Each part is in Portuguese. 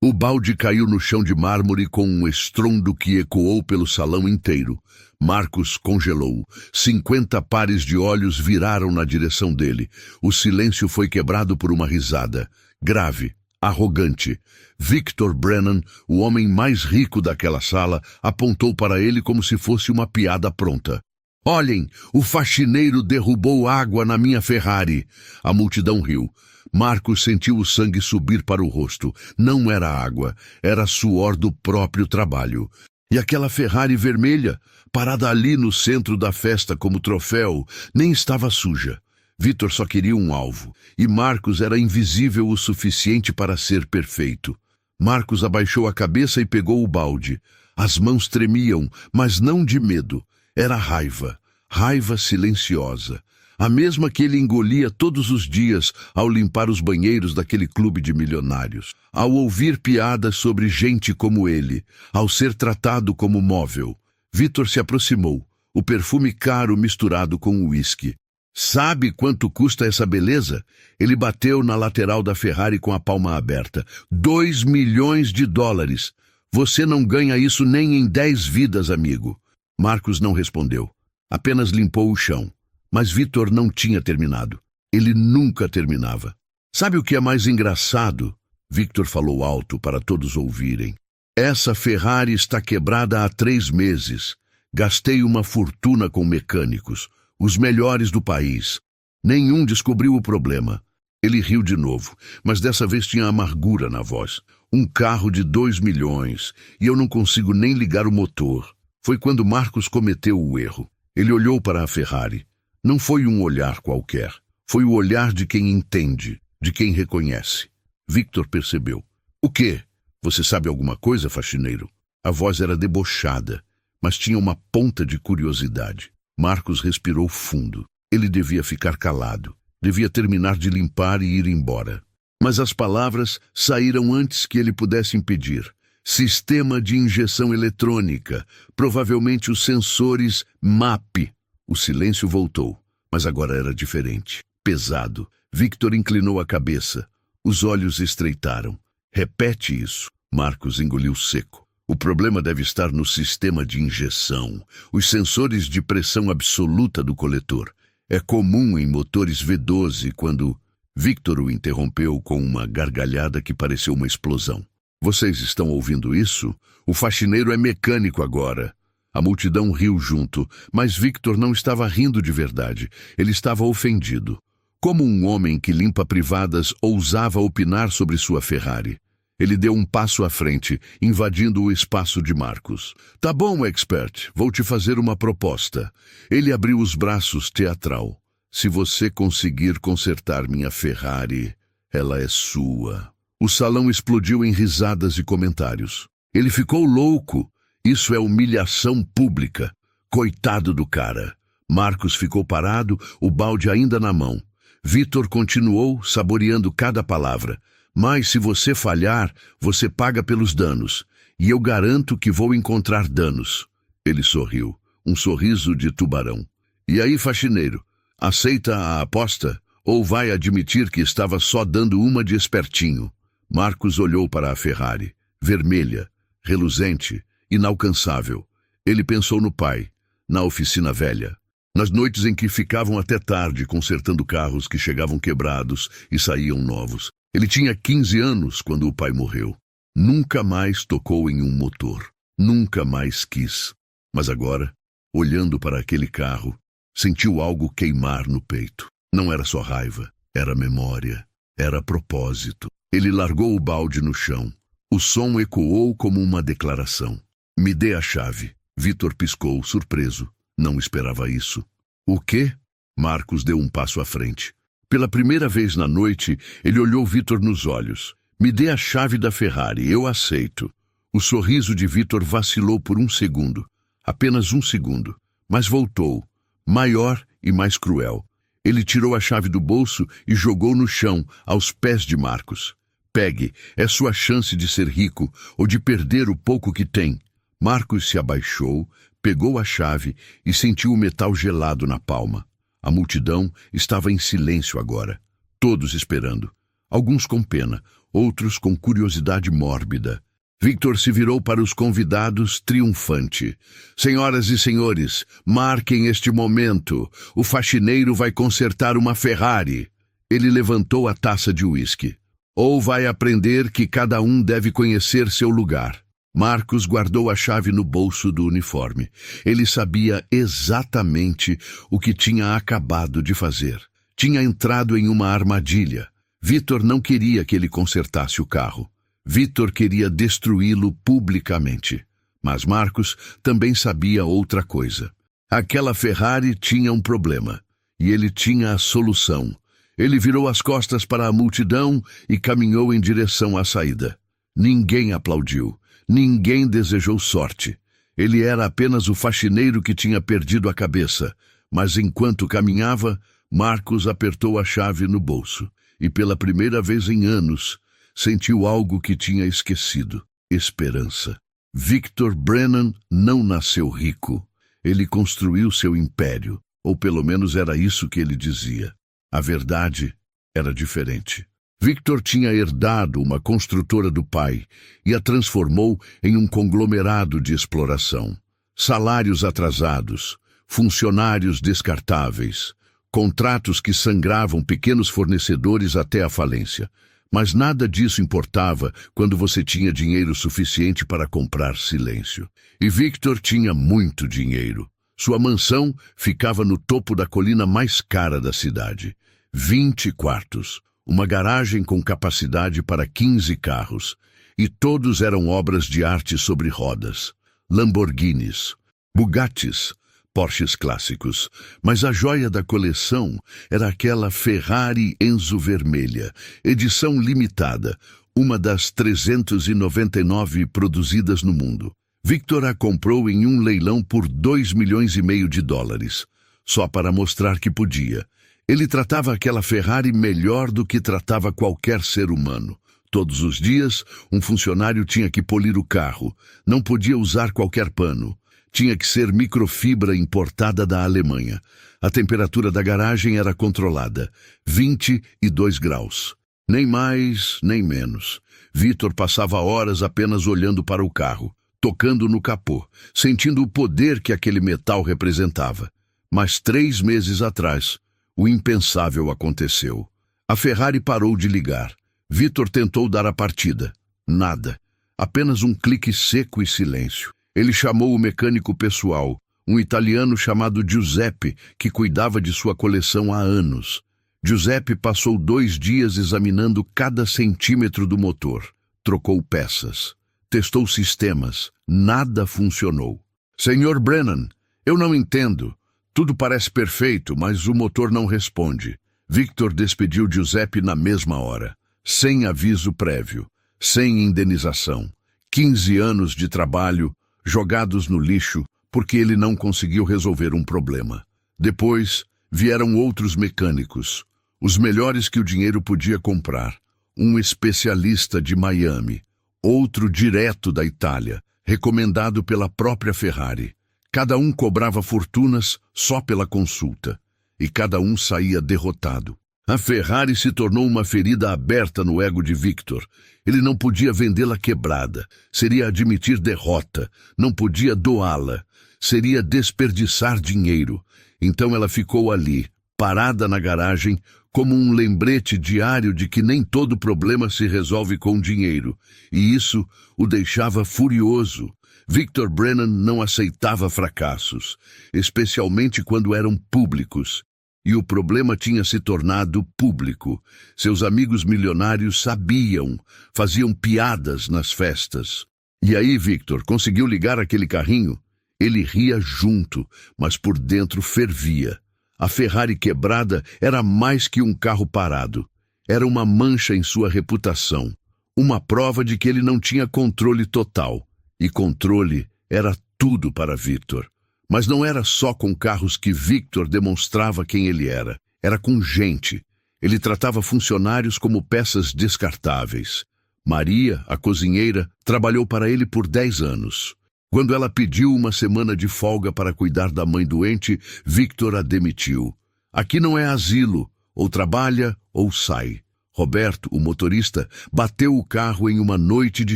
O balde caiu no chão de mármore com um estrondo que ecoou pelo salão inteiro. Marcos congelou. 50 pares de olhos viraram na direção dele. O silêncio foi quebrado por uma risada. Grave, arrogante. Victor Brennan, o homem mais rico daquela sala, apontou para ele como se fosse uma piada pronta. Olhem, o faxineiro derrubou água na minha Ferrari. A multidão riu. Marcos sentiu o sangue subir para o rosto. Não era água, era suor do próprio trabalho. E aquela Ferrari vermelha, parada ali no centro da festa como troféu, nem estava suja. Victor só queria um alvo, e Marcos era invisível o suficiente para ser perfeito. Marcos abaixou a cabeça e pegou o balde. As mãos tremiam, mas não de medo. Era raiva, raiva silenciosa. A mesma que ele engolia todos os dias ao limpar os banheiros daquele clube de milionários, ao ouvir piadas sobre gente como ele, ao ser tratado como móvel. Victor se aproximou, o perfume caro misturado com o uísque. Sabe quanto custa essa beleza? Ele bateu na lateral da Ferrari com a palma aberta. 2 milhões de dólares. Você não ganha isso nem em 10 vidas, amigo. Marcos não respondeu. Apenas limpou o chão. Mas Victor não tinha terminado. Ele nunca terminava. Sabe o que é mais engraçado? Victor falou alto para todos ouvirem. Essa Ferrari está quebrada há 3 meses. Gastei uma fortuna com mecânicos, os melhores do país. Nenhum descobriu o problema. Ele riu de novo, mas dessa vez tinha amargura na voz. Um carro de 2 milhões, e eu não consigo nem ligar o motor. Foi quando Marcos cometeu o erro. Ele olhou para a Ferrari. Não foi um olhar qualquer. Foi o olhar de quem entende, de quem reconhece. Victor percebeu. O quê? Você sabe alguma coisa, faxineiro? A voz era debochada, mas tinha uma ponta de curiosidade. Marcos respirou fundo. Ele devia ficar calado. Devia terminar de limpar e ir embora. Mas as palavras saíram antes que ele pudesse impedir. Sistema de injeção eletrônica. Provavelmente os sensores MAP. O silêncio voltou, mas agora era diferente. Pesado. Victor inclinou a cabeça. Os olhos estreitaram. Repete isso. Marcos engoliu seco. O problema deve estar no sistema de injeção. Os sensores de pressão absoluta do coletor. É comum em motores V12 quando... Victor o interrompeu com uma gargalhada que pareceu uma explosão. Vocês estão ouvindo isso? O faxineiro é mecânico agora. A multidão riu junto, mas Victor não estava rindo de verdade. Ele estava ofendido. Como um homem que limpa privadas ousava opinar sobre sua Ferrari? Ele deu um passo à frente, invadindo o espaço de Marcos. Tá bom, expert, vou te fazer uma proposta. Ele abriu os braços, teatral. Se você conseguir consertar minha Ferrari, ela é sua. O salão explodiu em risadas e comentários. Ele ficou louco. Isso é humilhação pública. Coitado do cara. Marcos ficou parado, o balde ainda na mão. Victor continuou, saboreando cada palavra. Mas se você falhar, você paga pelos danos. E eu garanto que vou encontrar danos. Ele sorriu, um sorriso de tubarão. E aí, faxineiro, aceita a aposta? Ou vai admitir que estava só dando uma de espertinho? Marcos olhou para a Ferrari, vermelha, reluzente, inalcançável. Ele pensou no pai, na oficina velha, nas noites em que ficavam até tarde consertando carros que chegavam quebrados e saíam novos. Ele tinha 15 anos quando o pai morreu. Nunca mais tocou em um motor. Nunca mais quis. Mas agora, olhando para aquele carro, sentiu algo queimar no peito. Não era só raiva, era memória, era propósito. Ele largou o balde no chão. O som ecoou como uma declaração. Me dê a chave. Victor piscou, surpreso. Não esperava isso. O quê? Marcos deu um passo à frente. Pela primeira vez na noite, ele olhou Victor nos olhos. Me dê a chave da Ferrari, eu aceito. O sorriso de Victor vacilou por um segundo. Apenas um segundo. Mas voltou, maior e mais cruel. Ele tirou a chave do bolso e jogou no chão, aos pés de Marcos. Pegue, é sua chance de ser rico ou de perder o pouco que tem. Marcos se abaixou, pegou a chave e sentiu o metal gelado na palma. A multidão estava em silêncio agora, todos esperando. alguns com pena, outros com curiosidade mórbida. Victor se virou para os convidados triunfante. Senhoras e senhores, marquem este momento. O faxineiro vai consertar uma Ferrari. Ele levantou a taça de uísque. Ou vai aprender que cada um deve conhecer seu lugar. Marcos guardou a chave no bolso do uniforme. Ele sabia exatamente o que tinha acabado de fazer. Tinha entrado em uma armadilha. Victor não queria que ele consertasse o carro. Victor queria destruí-lo publicamente. Mas Marcos também sabia outra coisa. Aquela Ferrari tinha um problema, e ele tinha a solução. Ele virou as costas para a multidão e caminhou em direção à saída. Ninguém aplaudiu, ninguém desejou sorte. Ele era apenas o faxineiro que tinha perdido a cabeça, mas enquanto caminhava, Marcos apertou a chave no bolso, e pela primeira vez em anos, sentiu algo que tinha esquecido: esperança. Victor Brennan não nasceu rico. Ele construiu seu império, ou pelo menos era isso que ele dizia. A verdade era diferente. Victor tinha herdado uma construtora do pai e a transformou em um conglomerado de exploração. Salários atrasados, funcionários descartáveis, contratos que sangravam pequenos fornecedores até a falência. Mas nada disso importava quando você tinha dinheiro suficiente para comprar silêncio. E Victor tinha muito dinheiro. Sua mansão ficava no topo da colina mais cara da cidade. 20 quartos, uma garagem com capacidade para 15 carros. E todos eram obras de arte sobre rodas. Lamborghinis, Bugattis, Porsches clássicos, mas a joia da coleção era aquela Ferrari Enzo vermelha, edição limitada, uma das 399 produzidas no mundo. Victor a comprou em um leilão por $2,5 milhões, só para mostrar que podia. Ele tratava aquela Ferrari melhor do que tratava qualquer ser humano. Todos os dias, um funcionário tinha que polir o carro, não podia usar qualquer pano. Tinha que ser microfibra importada da Alemanha. A temperatura da garagem era controlada, 22 graus. Nem mais, nem menos. Victor passava horas apenas olhando para o carro, tocando no capô, sentindo o poder que aquele metal representava. Mas 3 meses atrás, o impensável aconteceu. A Ferrari parou de ligar. Victor tentou dar a partida. Nada. Apenas um clique seco e silêncio. Ele chamou o mecânico pessoal, um italiano chamado Giuseppe, que cuidava de sua coleção há anos. Giuseppe passou 2 dias examinando cada centímetro do motor. Trocou peças. Testou sistemas. Nada funcionou. Senhor Brennan, eu não entendo. Tudo parece perfeito, mas o motor não responde. Victor despediu Giuseppe na mesma hora. Sem aviso prévio. Sem indenização. 15 anos de trabalho jogados no lixo porque ele não conseguiu resolver um problema. Depois, vieram outros mecânicos, os melhores que o dinheiro podia comprar. Um especialista de Miami, outro direto da Itália, recomendado pela própria Ferrari. Cada um cobrava fortunas só pela consulta, e cada um saía derrotado. A Ferrari se tornou uma ferida aberta no ego de Victor. Ele não podia vendê-la quebrada. Seria admitir derrota. Não podia doá-la. Seria desperdiçar dinheiro. Então ela ficou ali, parada na garagem, como um lembrete diário de que nem todo problema se resolve com dinheiro. E isso o deixava furioso. Victor Brennan não aceitava fracassos, especialmente quando eram públicos. E o problema tinha se tornado público. Seus amigos milionários sabiam, faziam piadas nas festas. E aí Victor conseguiu ligar aquele carrinho. Ele ria junto, mas por dentro fervia. A Ferrari quebrada era mais que um carro parado. Era uma mancha em sua reputação. Uma prova de que ele não tinha controle total. E controle era tudo para Victor. Mas não era só com carros que Victor demonstrava quem ele era. Era com gente. Ele tratava funcionários como peças descartáveis. Maria, a cozinheira, trabalhou para ele por 10 anos. Quando ela pediu uma semana de folga para cuidar da mãe doente, Victor a demitiu. Aqui não é asilo. Ou trabalha ou sai. Roberto, o motorista, bateu o carro em uma noite de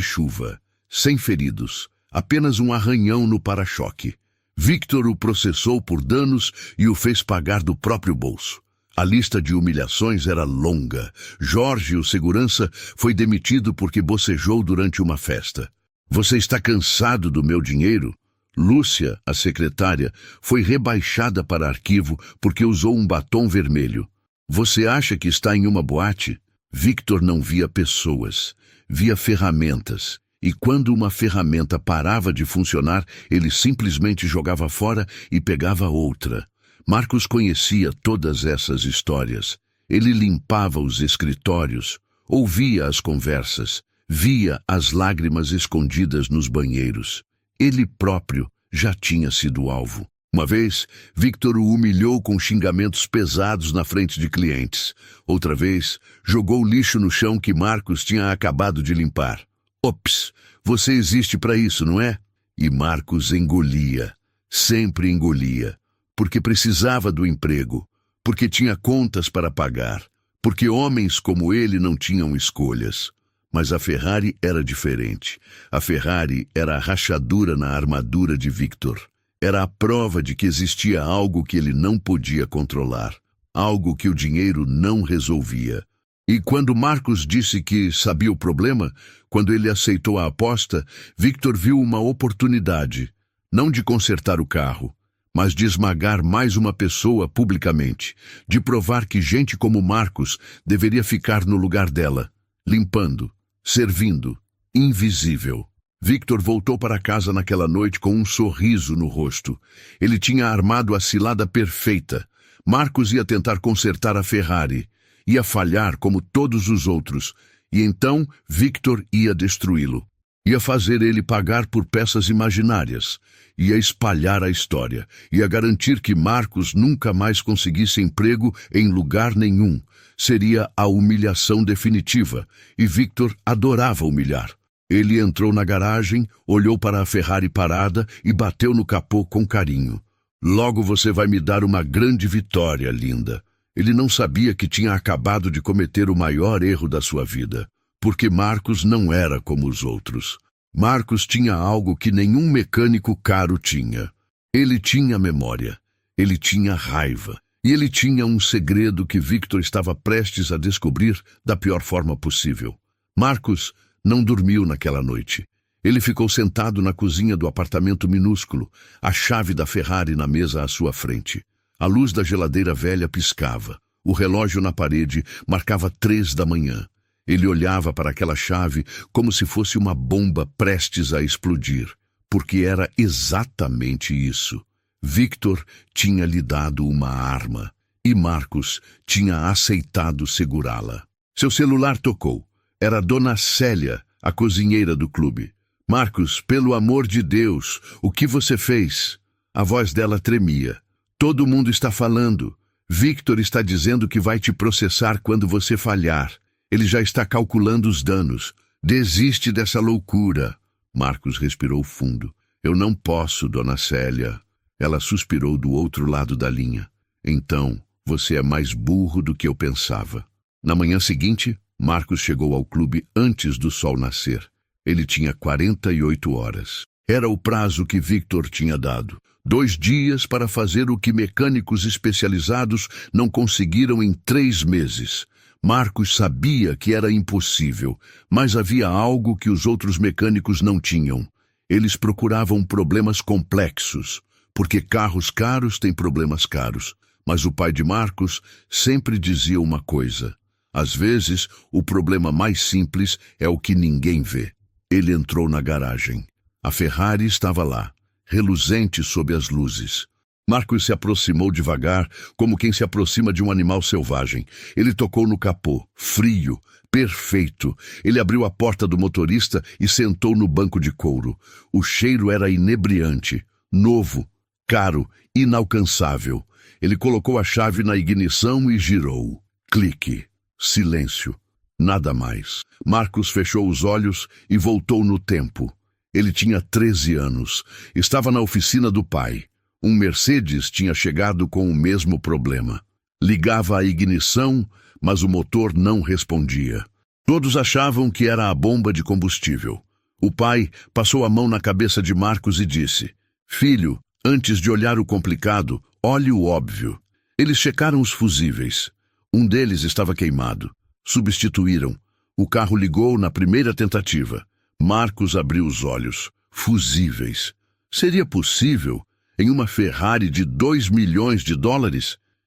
chuva. Sem feridos, apenas um arranhão no para-choque. Victor o processou por danos e o fez pagar do próprio bolso. A lista de humilhações era longa. Jorge, o segurança, foi demitido porque bocejou durante uma festa. Você está cansado do meu dinheiro? Lúcia, a secretária, foi rebaixada para arquivo porque usou um batom vermelho. Você acha que está em uma boate? Victor não via pessoas, via ferramentas. E quando uma ferramenta parava de funcionar, ele simplesmente jogava fora e pegava outra. Marcos conhecia todas essas histórias. Ele limpava os escritórios, ouvia as conversas, via as lágrimas escondidas nos banheiros. Ele próprio já tinha sido alvo. Uma vez, Victor o humilhou com xingamentos pesados na frente de clientes. Outra vez, jogou lixo no chão que Marcos tinha acabado de limpar. Ops, você existe para isso, não é? E Marcos engolia, sempre engolia, porque precisava do emprego, porque tinha contas para pagar, porque homens como ele não tinham escolhas. Mas a Ferrari era diferente. A Ferrari era a rachadura na armadura de Victor. Era a prova de que existia algo que ele não podia controlar, algo que o dinheiro não resolvia. E quando Marcos disse que sabia o problema, quando ele aceitou a aposta, Victor viu uma oportunidade, não de consertar o carro, mas de esmagar mais uma pessoa publicamente, de provar que gente como Marcos deveria ficar no lugar dela, limpando, servindo, invisível. Victor voltou para casa naquela noite com um sorriso no rosto. Ele tinha armado a cilada perfeita. Marcos ia tentar consertar a Ferrari. Ia falhar como todos os outros. E então Victor ia destruí-lo. Ia fazer ele pagar por peças imaginárias. Ia espalhar a história. Ia garantir que Marcos nunca mais conseguisse emprego em lugar nenhum. Seria a humilhação definitiva. E Victor adorava humilhar. Ele entrou na garagem, olhou para a Ferrari parada e bateu no capô com carinho. Logo você vai me dar uma grande vitória, linda. Ele não sabia que tinha acabado de cometer o maior erro da sua vida, porque Marcos não era como os outros. Marcos tinha algo que nenhum mecânico caro tinha. Ele tinha memória, ele tinha raiva, e ele tinha um segredo que Victor estava prestes a descobrir da pior forma possível. Marcos não dormiu naquela noite. Ele ficou sentado na cozinha do apartamento minúsculo, a chave da Ferrari na mesa à sua frente. A luz da geladeira velha piscava. O relógio na parede marcava 3 da manhã. Ele olhava para aquela chave como se fosse uma bomba prestes a explodir, porque era exatamente isso. Victor tinha lhe dado uma arma, e Marcos tinha aceitado segurá-la. Seu celular tocou. Era Dona Célia, a cozinheira do clube. Marcos, pelo amor de Deus, o que você fez? A voz dela tremia. Todo mundo está falando. Victor está dizendo que vai te processar quando você falhar. Ele já está calculando os danos. Desiste dessa loucura. Marcos respirou fundo. Eu não posso, Dona Célia. Ela suspirou do outro lado da linha. Então, você é mais burro do que eu pensava. Na manhã seguinte, Marcos chegou ao clube antes do sol nascer. Ele tinha 48 horas. Era o prazo que Victor tinha dado. 2 dias para fazer o que mecânicos especializados não conseguiram em 3 meses. Marcos sabia que era impossível, mas havia algo que os outros mecânicos não tinham. Eles procuravam problemas complexos, porque carros caros têm problemas caros. Mas o pai de Marcos sempre dizia uma coisa. Às vezes, o problema mais simples é o que ninguém vê. Ele entrou na garagem. A Ferrari estava lá, reluzente sob as luzes. Marcos se aproximou devagar, como quem se aproxima de um animal selvagem. Ele tocou no capô, frio, perfeito. Ele abriu a porta do motorista e sentou no banco de couro. O cheiro era inebriante, novo, caro, inalcançável. Ele colocou a chave na ignição e girou. Clique. Silêncio. Nada mais. Marcos fechou os olhos e voltou no tempo. Ele tinha 13 anos. Estava na oficina do pai. Um Mercedes tinha chegado com o mesmo problema. Ligava a ignição, mas o motor não respondia. Todos achavam que era a bomba de combustível. O pai passou a mão na cabeça de Marcos e disse: "Filho, antes de olhar o complicado, olhe o óbvio." Eles checaram os fusíveis. Um deles estava queimado. Substituíram. O carro ligou na primeira tentativa. Marcos abriu os olhos. Fusíveis. Seria possível? Em uma Ferrari de $2 milhões?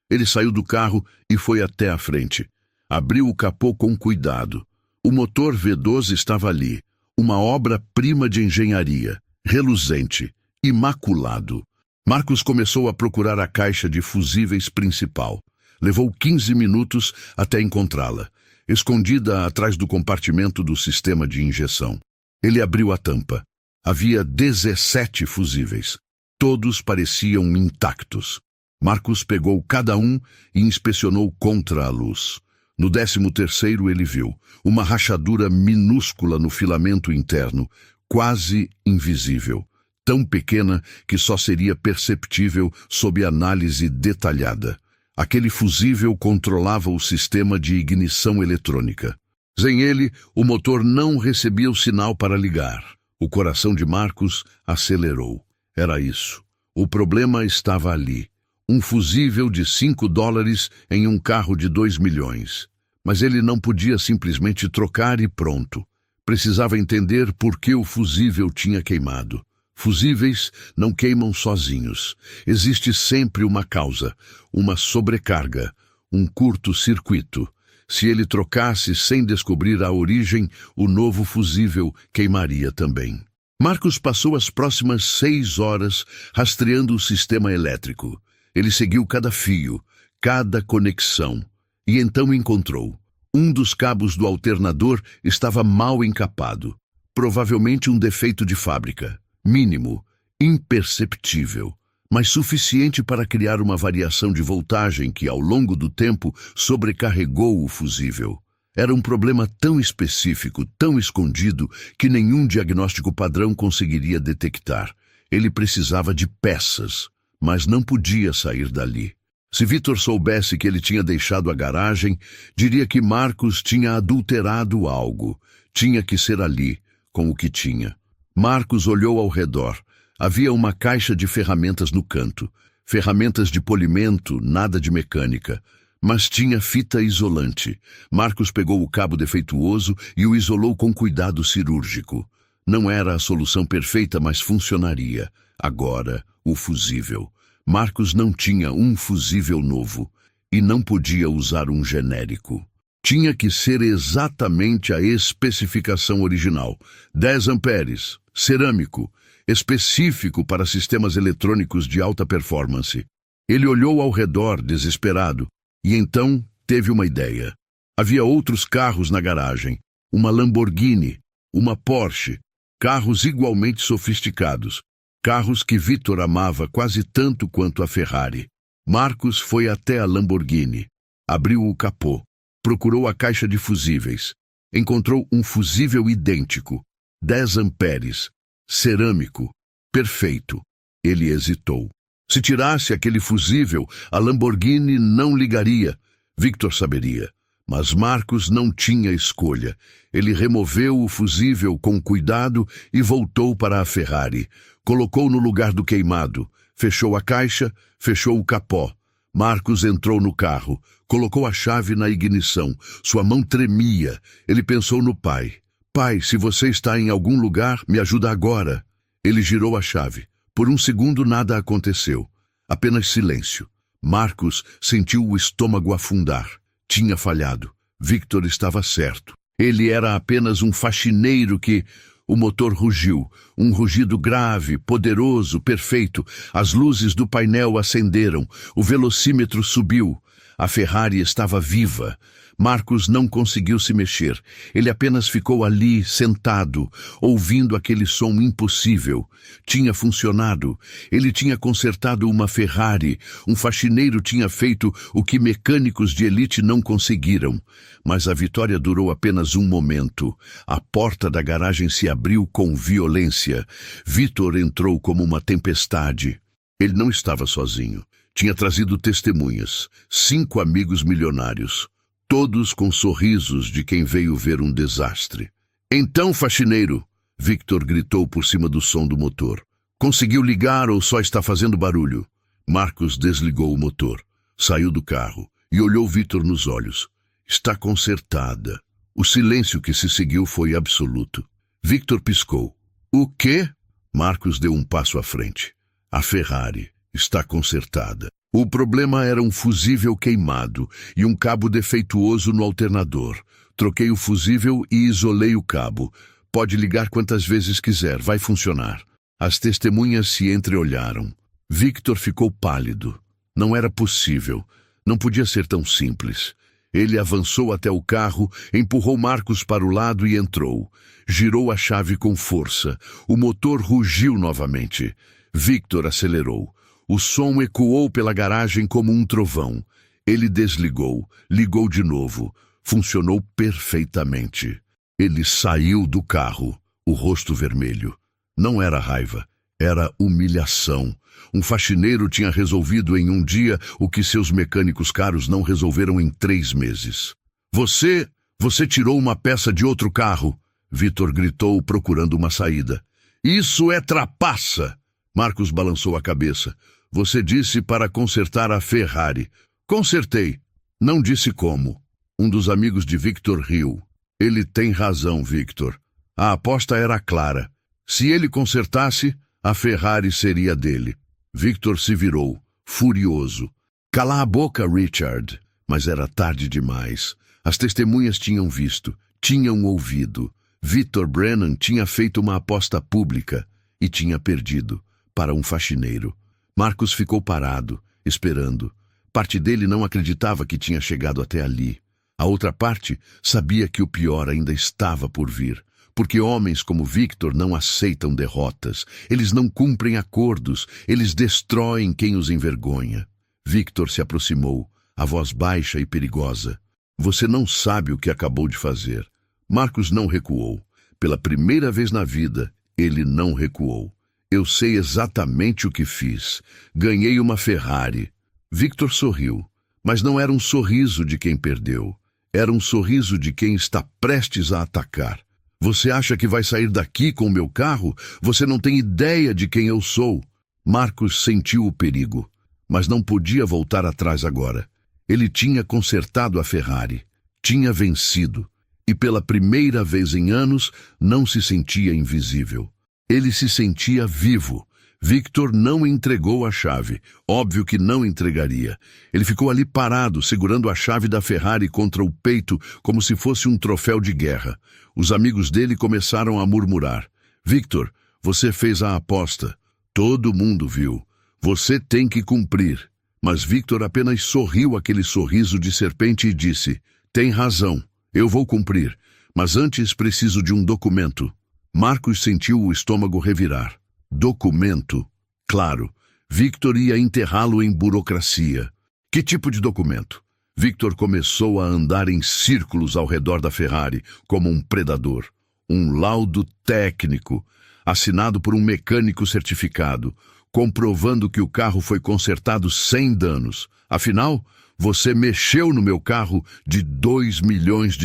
Ele saiu do carro e foi até a frente. Abriu o capô com cuidado. O motor V12 estava ali. Uma obra-prima de engenharia. Reluzente. Imaculado. Marcos começou a procurar a caixa de fusíveis principal. Levou 15 minutos até encontrá-la, escondida atrás do compartimento do sistema de injeção. Ele abriu a tampa. Havia 17 fusíveis. Todos pareciam intactos. Marcos pegou cada um e inspecionou contra a luz. No 13º ele viu uma rachadura minúscula no filamento interno, quase invisível, tão pequena que só seria perceptível sob análise detalhada. Aquele fusível controlava o sistema de ignição eletrônica. Sem ele, o motor não recebia o sinal para ligar. O coração de Marcos acelerou. Era isso. O problema estava ali. Um fusível de $5 em um carro de 2 milhões. Mas ele não podia simplesmente trocar e pronto. Precisava entender por que o fusível tinha queimado. Fusíveis não queimam sozinhos. Existe sempre uma causa, uma sobrecarga, um curto-circuito. Se ele trocasse sem descobrir a origem, o novo fusível queimaria também. Marcos passou as próximas 6 horas rastreando o sistema elétrico. Ele seguiu cada fio, cada conexão, e então encontrou. Um dos cabos do alternador estava mal encapado. Provavelmente um defeito de fábrica. Mínimo, imperceptível, mas suficiente para criar uma variação de voltagem que, ao longo do tempo, sobrecarregou o fusível. Era um problema tão específico, tão escondido, que nenhum diagnóstico padrão conseguiria detectar. Ele precisava de peças, mas não podia sair dali. Se Vitor soubesse que ele tinha deixado a garagem, diria que Marcos tinha adulterado algo. Tinha que ser ali, com o que tinha. Marcos olhou ao redor. Havia uma caixa de ferramentas no canto. Ferramentas de polimento, nada de mecânica. Mas tinha fita isolante. Marcos pegou o cabo defeituoso e o isolou com cuidado cirúrgico. Não era a solução perfeita, mas funcionaria. Agora, o fusível. Marcos não tinha um fusível novo e não podia usar um genérico. Tinha que ser exatamente a especificação original. 10 amperes, cerâmico, específico para sistemas eletrônicos de alta performance. Ele olhou ao redor, desesperado, e então teve uma ideia. Havia outros carros na garagem, uma Lamborghini, uma Porsche, carros igualmente sofisticados, carros que Vitor amava quase tanto quanto a Ferrari. Marcos foi até a Lamborghini, abriu o capô, procurou a caixa de fusíveis. Encontrou um fusível idêntico, 10 amperes, cerâmico, perfeito. Ele hesitou. Se tirasse aquele fusível, a Lamborghini não ligaria. Victor saberia. Mas Marcos não tinha escolha. Ele removeu o fusível com cuidado e voltou para a Ferrari. Colocou no lugar do queimado. Fechou a caixa, fechou o capó. Marcos entrou no carro. Colocou a chave na ignição. Sua mão tremia. Ele pensou no pai. Pai, se você está em algum lugar, me ajuda agora. Ele girou a chave. Por um segundo nada aconteceu. Apenas silêncio. Marcos sentiu o estômago afundar. Tinha falhado. Victor estava certo. Ele era apenas um faxineiro que... O motor rugiu. Um rugido grave, poderoso, perfeito. As luzes do painel acenderam. O velocímetro subiu. A Ferrari estava viva. Marcos não conseguiu se mexer. Ele apenas ficou ali, sentado, ouvindo aquele som impossível. Tinha funcionado. Ele tinha consertado uma Ferrari. Um faxineiro tinha feito o que mecânicos de elite não conseguiram. Mas a vitória durou apenas um momento. A porta da garagem se abriu com violência. Vitor entrou como uma tempestade. Ele não estava sozinho. Tinha trazido testemunhas. 5 amigos milionários. todos com sorrisos de quem veio ver um desastre. Então, faxineiro, Victor gritou por cima do som do motor. Conseguiu ligar ou só está fazendo barulho? Marcos desligou o motor, saiu do carro e olhou Victor nos olhos. Está consertada. O silêncio que se seguiu foi absoluto. Victor piscou. O quê? Marcos deu um passo à frente. A Ferrari está consertada. O problema era um fusível queimado e um cabo defeituoso no alternador. Troquei o fusível e isolei o cabo. Pode ligar quantas vezes quiser, vai funcionar. As testemunhas se entreolharam. Victor ficou pálido. Não era possível. Não podia ser tão simples. Ele avançou até o carro, empurrou Marcos para o lado e entrou. Girou a chave com força. O motor rugiu novamente. Victor acelerou. O som ecoou pela garagem como um trovão. Ele desligou, ligou de novo. Funcionou perfeitamente. Ele saiu do carro, o rosto vermelho. Não era raiva, era humilhação. Um faxineiro tinha resolvido em um dia o que seus mecânicos caros não resolveram em 3 meses. Você tirou uma peça de outro carro, Victor gritou, procurando uma saída. Isso é trapaça! Marcos balançou a cabeça. Você disse para consertar a Ferrari. Consertei. Não disse como. Um dos amigos de Victor riu. Ele tem razão, Victor. A aposta era clara. Se ele consertasse, a Ferrari seria dele. Victor se virou, furioso. Cala a boca, Richard. Mas era tarde demais. As testemunhas tinham visto, tinham ouvido. Victor Brennan tinha feito uma aposta pública e tinha perdido para um faxineiro. Marcos ficou parado, esperando. Parte dele não acreditava que tinha chegado até ali. A outra parte sabia que o pior ainda estava por vir. Porque homens como Victor não aceitam derrotas. Eles não cumprem acordos. Eles destroem quem os envergonha. Victor se aproximou, a voz baixa e perigosa. Você não sabe o que acabou de fazer. Marcos não recuou. Pela primeira vez na vida, ele não recuou. Eu sei exatamente o que fiz. Ganhei uma Ferrari. Victor sorriu, mas não era um sorriso de quem perdeu. Era um sorriso de quem está prestes a atacar. Você acha que vai sair daqui com o meu carro? Você não tem ideia de quem eu sou. Marcos sentiu o perigo, mas não podia voltar atrás agora. Ele tinha consertado a Ferrari, tinha vencido, e pela primeira vez em anos não se sentia invisível. Ele se sentia vivo. Victor não entregou a chave. Óbvio que não entregaria. Ele ficou ali parado, segurando a chave da Ferrari contra o peito como se fosse um troféu de guerra. Os amigos dele começaram a murmurar. Victor, você fez a aposta. Todo mundo viu. Você tem que cumprir. Mas Victor apenas sorriu aquele sorriso de serpente e disse, tem razão, eu vou cumprir, mas antes preciso de um documento. Marcos sentiu o estômago revirar. Documento? Claro, Victor ia enterrá-lo em burocracia. Que tipo de documento? Victor começou a andar em círculos ao redor da Ferrari, como um predador. Um laudo técnico, assinado por um mecânico certificado, comprovando que o carro foi consertado sem danos. Afinal, você mexeu no meu carro de $2 milhões.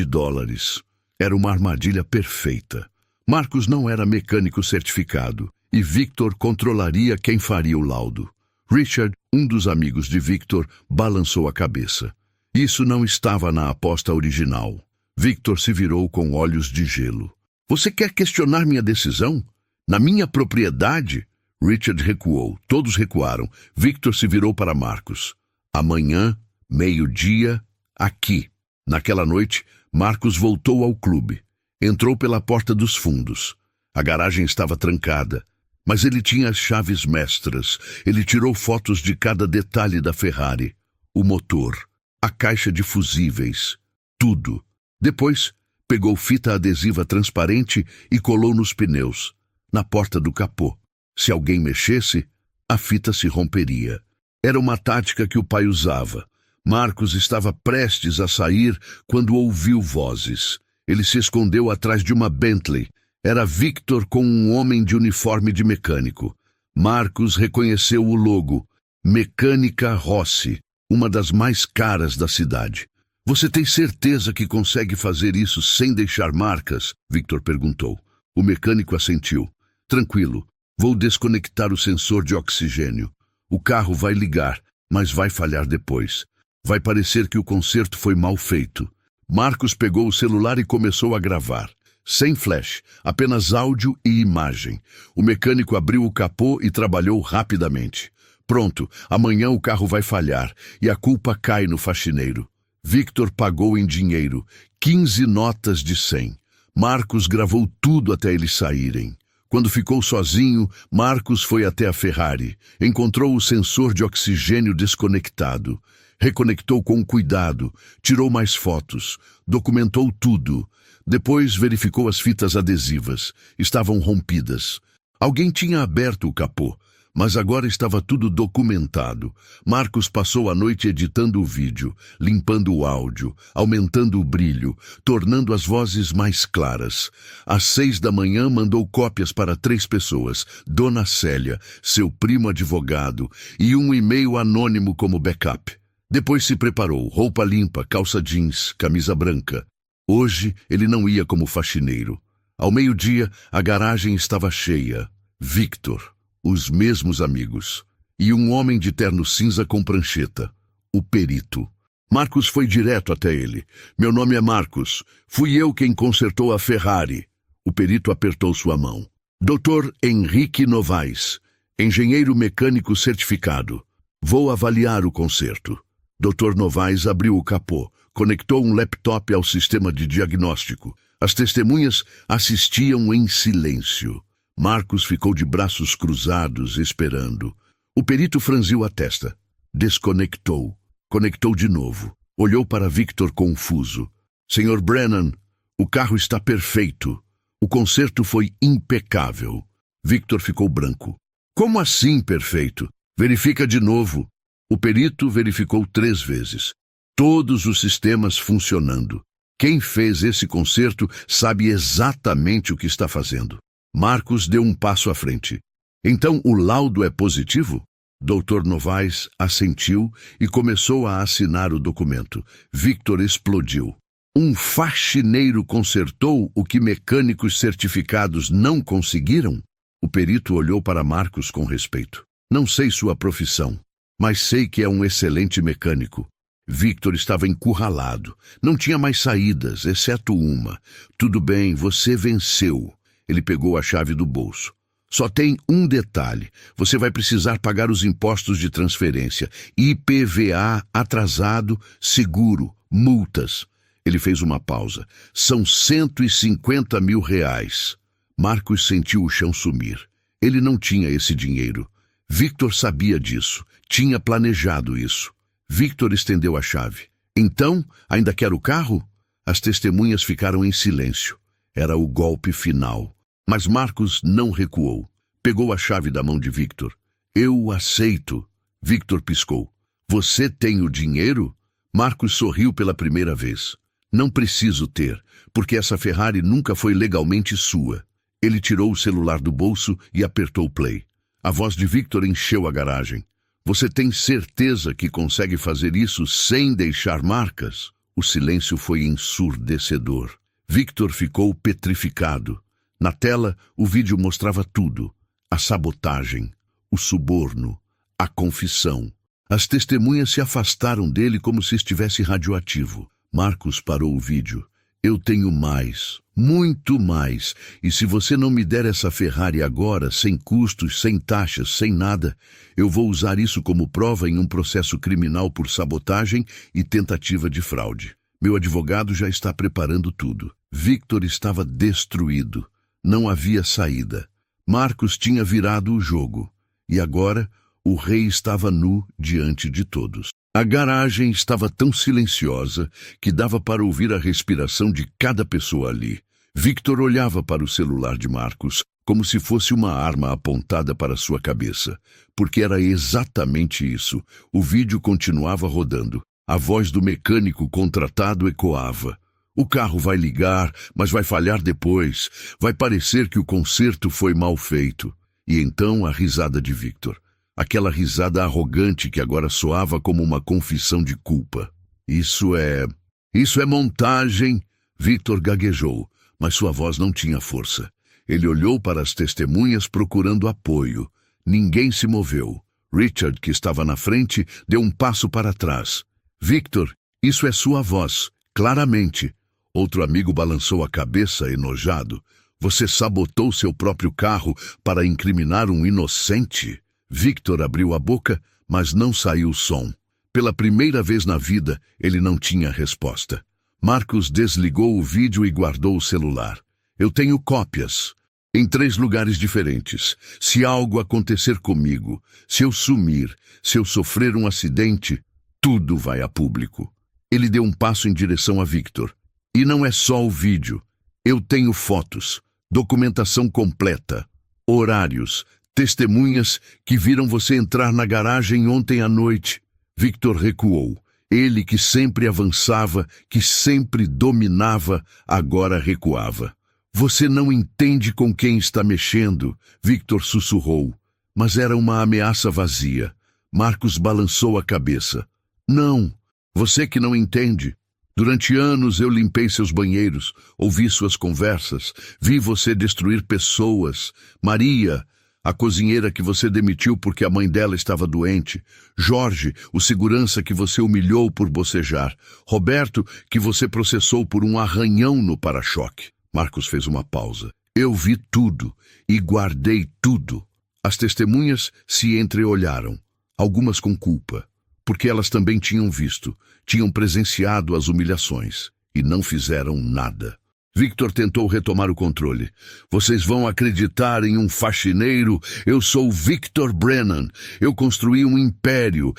Era uma armadilha perfeita. Marcos não era mecânico certificado, e Victor controlaria quem faria o laudo. Richard, um dos amigos de Victor, balançou a cabeça. Isso não estava na aposta original. Victor se virou com olhos de gelo. Você quer questionar minha decisão? Na minha propriedade? Richard recuou. Todos recuaram. Victor se virou para Marcos. Amanhã, meio-dia, aqui. Naquela noite, Marcos voltou ao clube. Entrou pela porta dos fundos. A garagem estava trancada, mas ele tinha as chaves mestras. Ele tirou fotos de cada detalhe da Ferrari. O motor, a caixa de fusíveis, tudo. Depois, pegou fita adesiva transparente e colou nos pneus, na porta do capô. Se alguém mexesse, a fita se romperia. Era uma tática que o pai usava. Marcos estava prestes a sair quando ouviu vozes. Ele se escondeu atrás de uma Bentley. Era Victor com um homem de uniforme de mecânico. Marcos reconheceu o logo. Mecânica Rossi, uma das mais caras da cidade. Você tem certeza que consegue fazer isso sem deixar marcas? Victor perguntou. O mecânico assentiu. Tranquilo, vou desconectar o sensor de oxigênio. O carro vai ligar, mas vai falhar depois. Vai parecer que o conserto foi mal feito. Marcos pegou o celular e começou a gravar. Sem flash, apenas áudio e imagem. O mecânico abriu o capô e trabalhou rapidamente. Pronto, amanhã o carro vai falhar e a culpa cai no faxineiro. Victor pagou em dinheiro, 15 notas de 100. Marcos gravou tudo até eles saírem. Quando ficou sozinho, Marcos foi até a Ferrari. Encontrou o sensor de oxigênio desconectado. Reconectou com cuidado, tirou mais fotos, documentou tudo. Depois verificou as fitas adesivas. Estavam rompidas. Alguém tinha aberto o capô, mas agora estava tudo documentado. Marcos passou a noite editando o vídeo, limpando o áudio, aumentando o brilho, tornando as vozes mais claras. Às 6 da manhã mandou cópias para 3 pessoas, Dona Célia, seu primo advogado, e um e-mail anônimo como backup. Depois se preparou, roupa limpa, calça jeans, camisa branca. Hoje ele não ia como faxineiro. Ao meio-dia, a garagem estava cheia. Victor, os mesmos amigos, e um homem de terno cinza com prancheta, o perito. Marcos foi direto até ele. Meu nome é Marcos. Fui eu quem consertou a Ferrari. O perito apertou sua mão. Dr. Henrique Novaes, engenheiro mecânico certificado. Vou avaliar o conserto. Dr. Novaes abriu o capô, conectou um laptop ao sistema de diagnóstico. As testemunhas assistiam em silêncio. Marcos ficou de braços cruzados, esperando. O perito franziu a testa. Desconectou. Conectou de novo. Olhou para Victor confuso. Sr. Brennan, o carro está perfeito. O conserto foi impecável. Victor ficou branco. Como assim perfeito? Verifica de novo. O perito verificou 3 vezes. Todos os sistemas funcionando. Quem fez esse conserto sabe exatamente o que está fazendo. Marcos deu um passo à frente. Então o laudo é positivo? Dr. Novaes assentiu e começou a assinar o documento. Victor explodiu. Um faxineiro consertou o que mecânicos certificados não conseguiram? O perito olhou para Marcos com respeito. Não sei sua profissão, mas sei que é um excelente mecânico. Victor estava encurralado. Não tinha mais saídas, exceto uma. Tudo bem, você venceu. Ele pegou a chave do bolso. Só tem um detalhe. Você vai precisar pagar os impostos de transferência. IPVA atrasado, seguro, multas. Ele fez uma pausa. São 150 mil reais. Marcos sentiu o chão sumir. Ele não tinha esse dinheiro. Victor sabia disso. Tinha planejado isso. Victor estendeu a chave. Então, ainda quer o carro? As testemunhas ficaram em silêncio. Era o golpe final. Mas Marcos não recuou. Pegou a chave da mão de Victor. Eu aceito. Victor piscou. Você tem o dinheiro? Marcos sorriu pela primeira vez. Não preciso ter, porque essa Ferrari nunca foi legalmente sua. Ele tirou o celular do bolso e apertou play. A voz de Victor encheu a garagem. Você tem certeza que consegue fazer isso sem deixar marcas? O silêncio foi ensurdecedor. Victor ficou petrificado. Na tela, o vídeo mostrava tudo. A sabotagem, o suborno, a confissão. As testemunhas se afastaram dele como se estivesse radioativo. Marcos parou o vídeo. Eu tenho mais, muito mais. E se você não me der essa Ferrari agora, sem custos, sem taxas, sem nada, eu vou usar isso como prova em um processo criminal por sabotagem e tentativa de fraude. Meu advogado já está preparando tudo. Victor estava destruído. Não havia saída. Marcos tinha virado o jogo. E agora, o rei estava nu diante de todos. A garagem estava tão silenciosa que dava para ouvir a respiração de cada pessoa ali. Victor olhava para o celular de Marcos como se fosse uma arma apontada para sua cabeça, porque era exatamente isso. O vídeo continuava rodando. A voz do mecânico contratado ecoava. O carro vai ligar, mas vai falhar depois. Vai parecer que o conserto foi mal feito. E então a risada de Victor. Aquela risada arrogante que agora soava como uma confissão de culpa. Isso é... Isso é montagem, Victor gaguejou, mas sua voz não tinha força. Ele olhou para as testemunhas procurando apoio. Ninguém se moveu. Richard, que estava na frente, deu um passo para trás. Victor, isso é sua voz, claramente. Outro amigo balançou a cabeça, enojado. Você sabotou seu próprio carro para incriminar um inocente? Victor abriu a boca, mas não saiu som. Pela primeira vez na vida, ele não tinha resposta. Marcus desligou o vídeo e guardou o celular. Eu tenho cópias, em 3 lugares diferentes. Se algo acontecer comigo, se eu sumir, se eu sofrer um acidente, tudo vai a público. Ele deu um passo em direção a Victor. E não é só o vídeo. Eu tenho fotos, documentação completa, horários, testemunhas que viram você entrar na garagem ontem à noite. Victor recuou. Ele que sempre avançava, que sempre dominava, agora recuava. Você não entende com quem está mexendo, Victor sussurrou. Mas era uma ameaça vazia. Marcus balançou a cabeça. Não, você que não entende. Durante anos eu limpei seus banheiros, ouvi suas conversas, vi você destruir pessoas. Maria, a cozinheira que você demitiu porque a mãe dela estava doente. Jorge, o segurança que você humilhou por bocejar. Roberto, que você processou por um arranhão no para-choque. Marcus fez uma pausa. Eu vi tudo e guardei tudo. As testemunhas se entreolharam, algumas com culpa, porque elas também tinham visto, tinham presenciado as humilhações e não fizeram nada. Victor tentou retomar o controle. Vocês vão acreditar em um faxineiro? Eu sou Victor Brennan. Eu construí um império.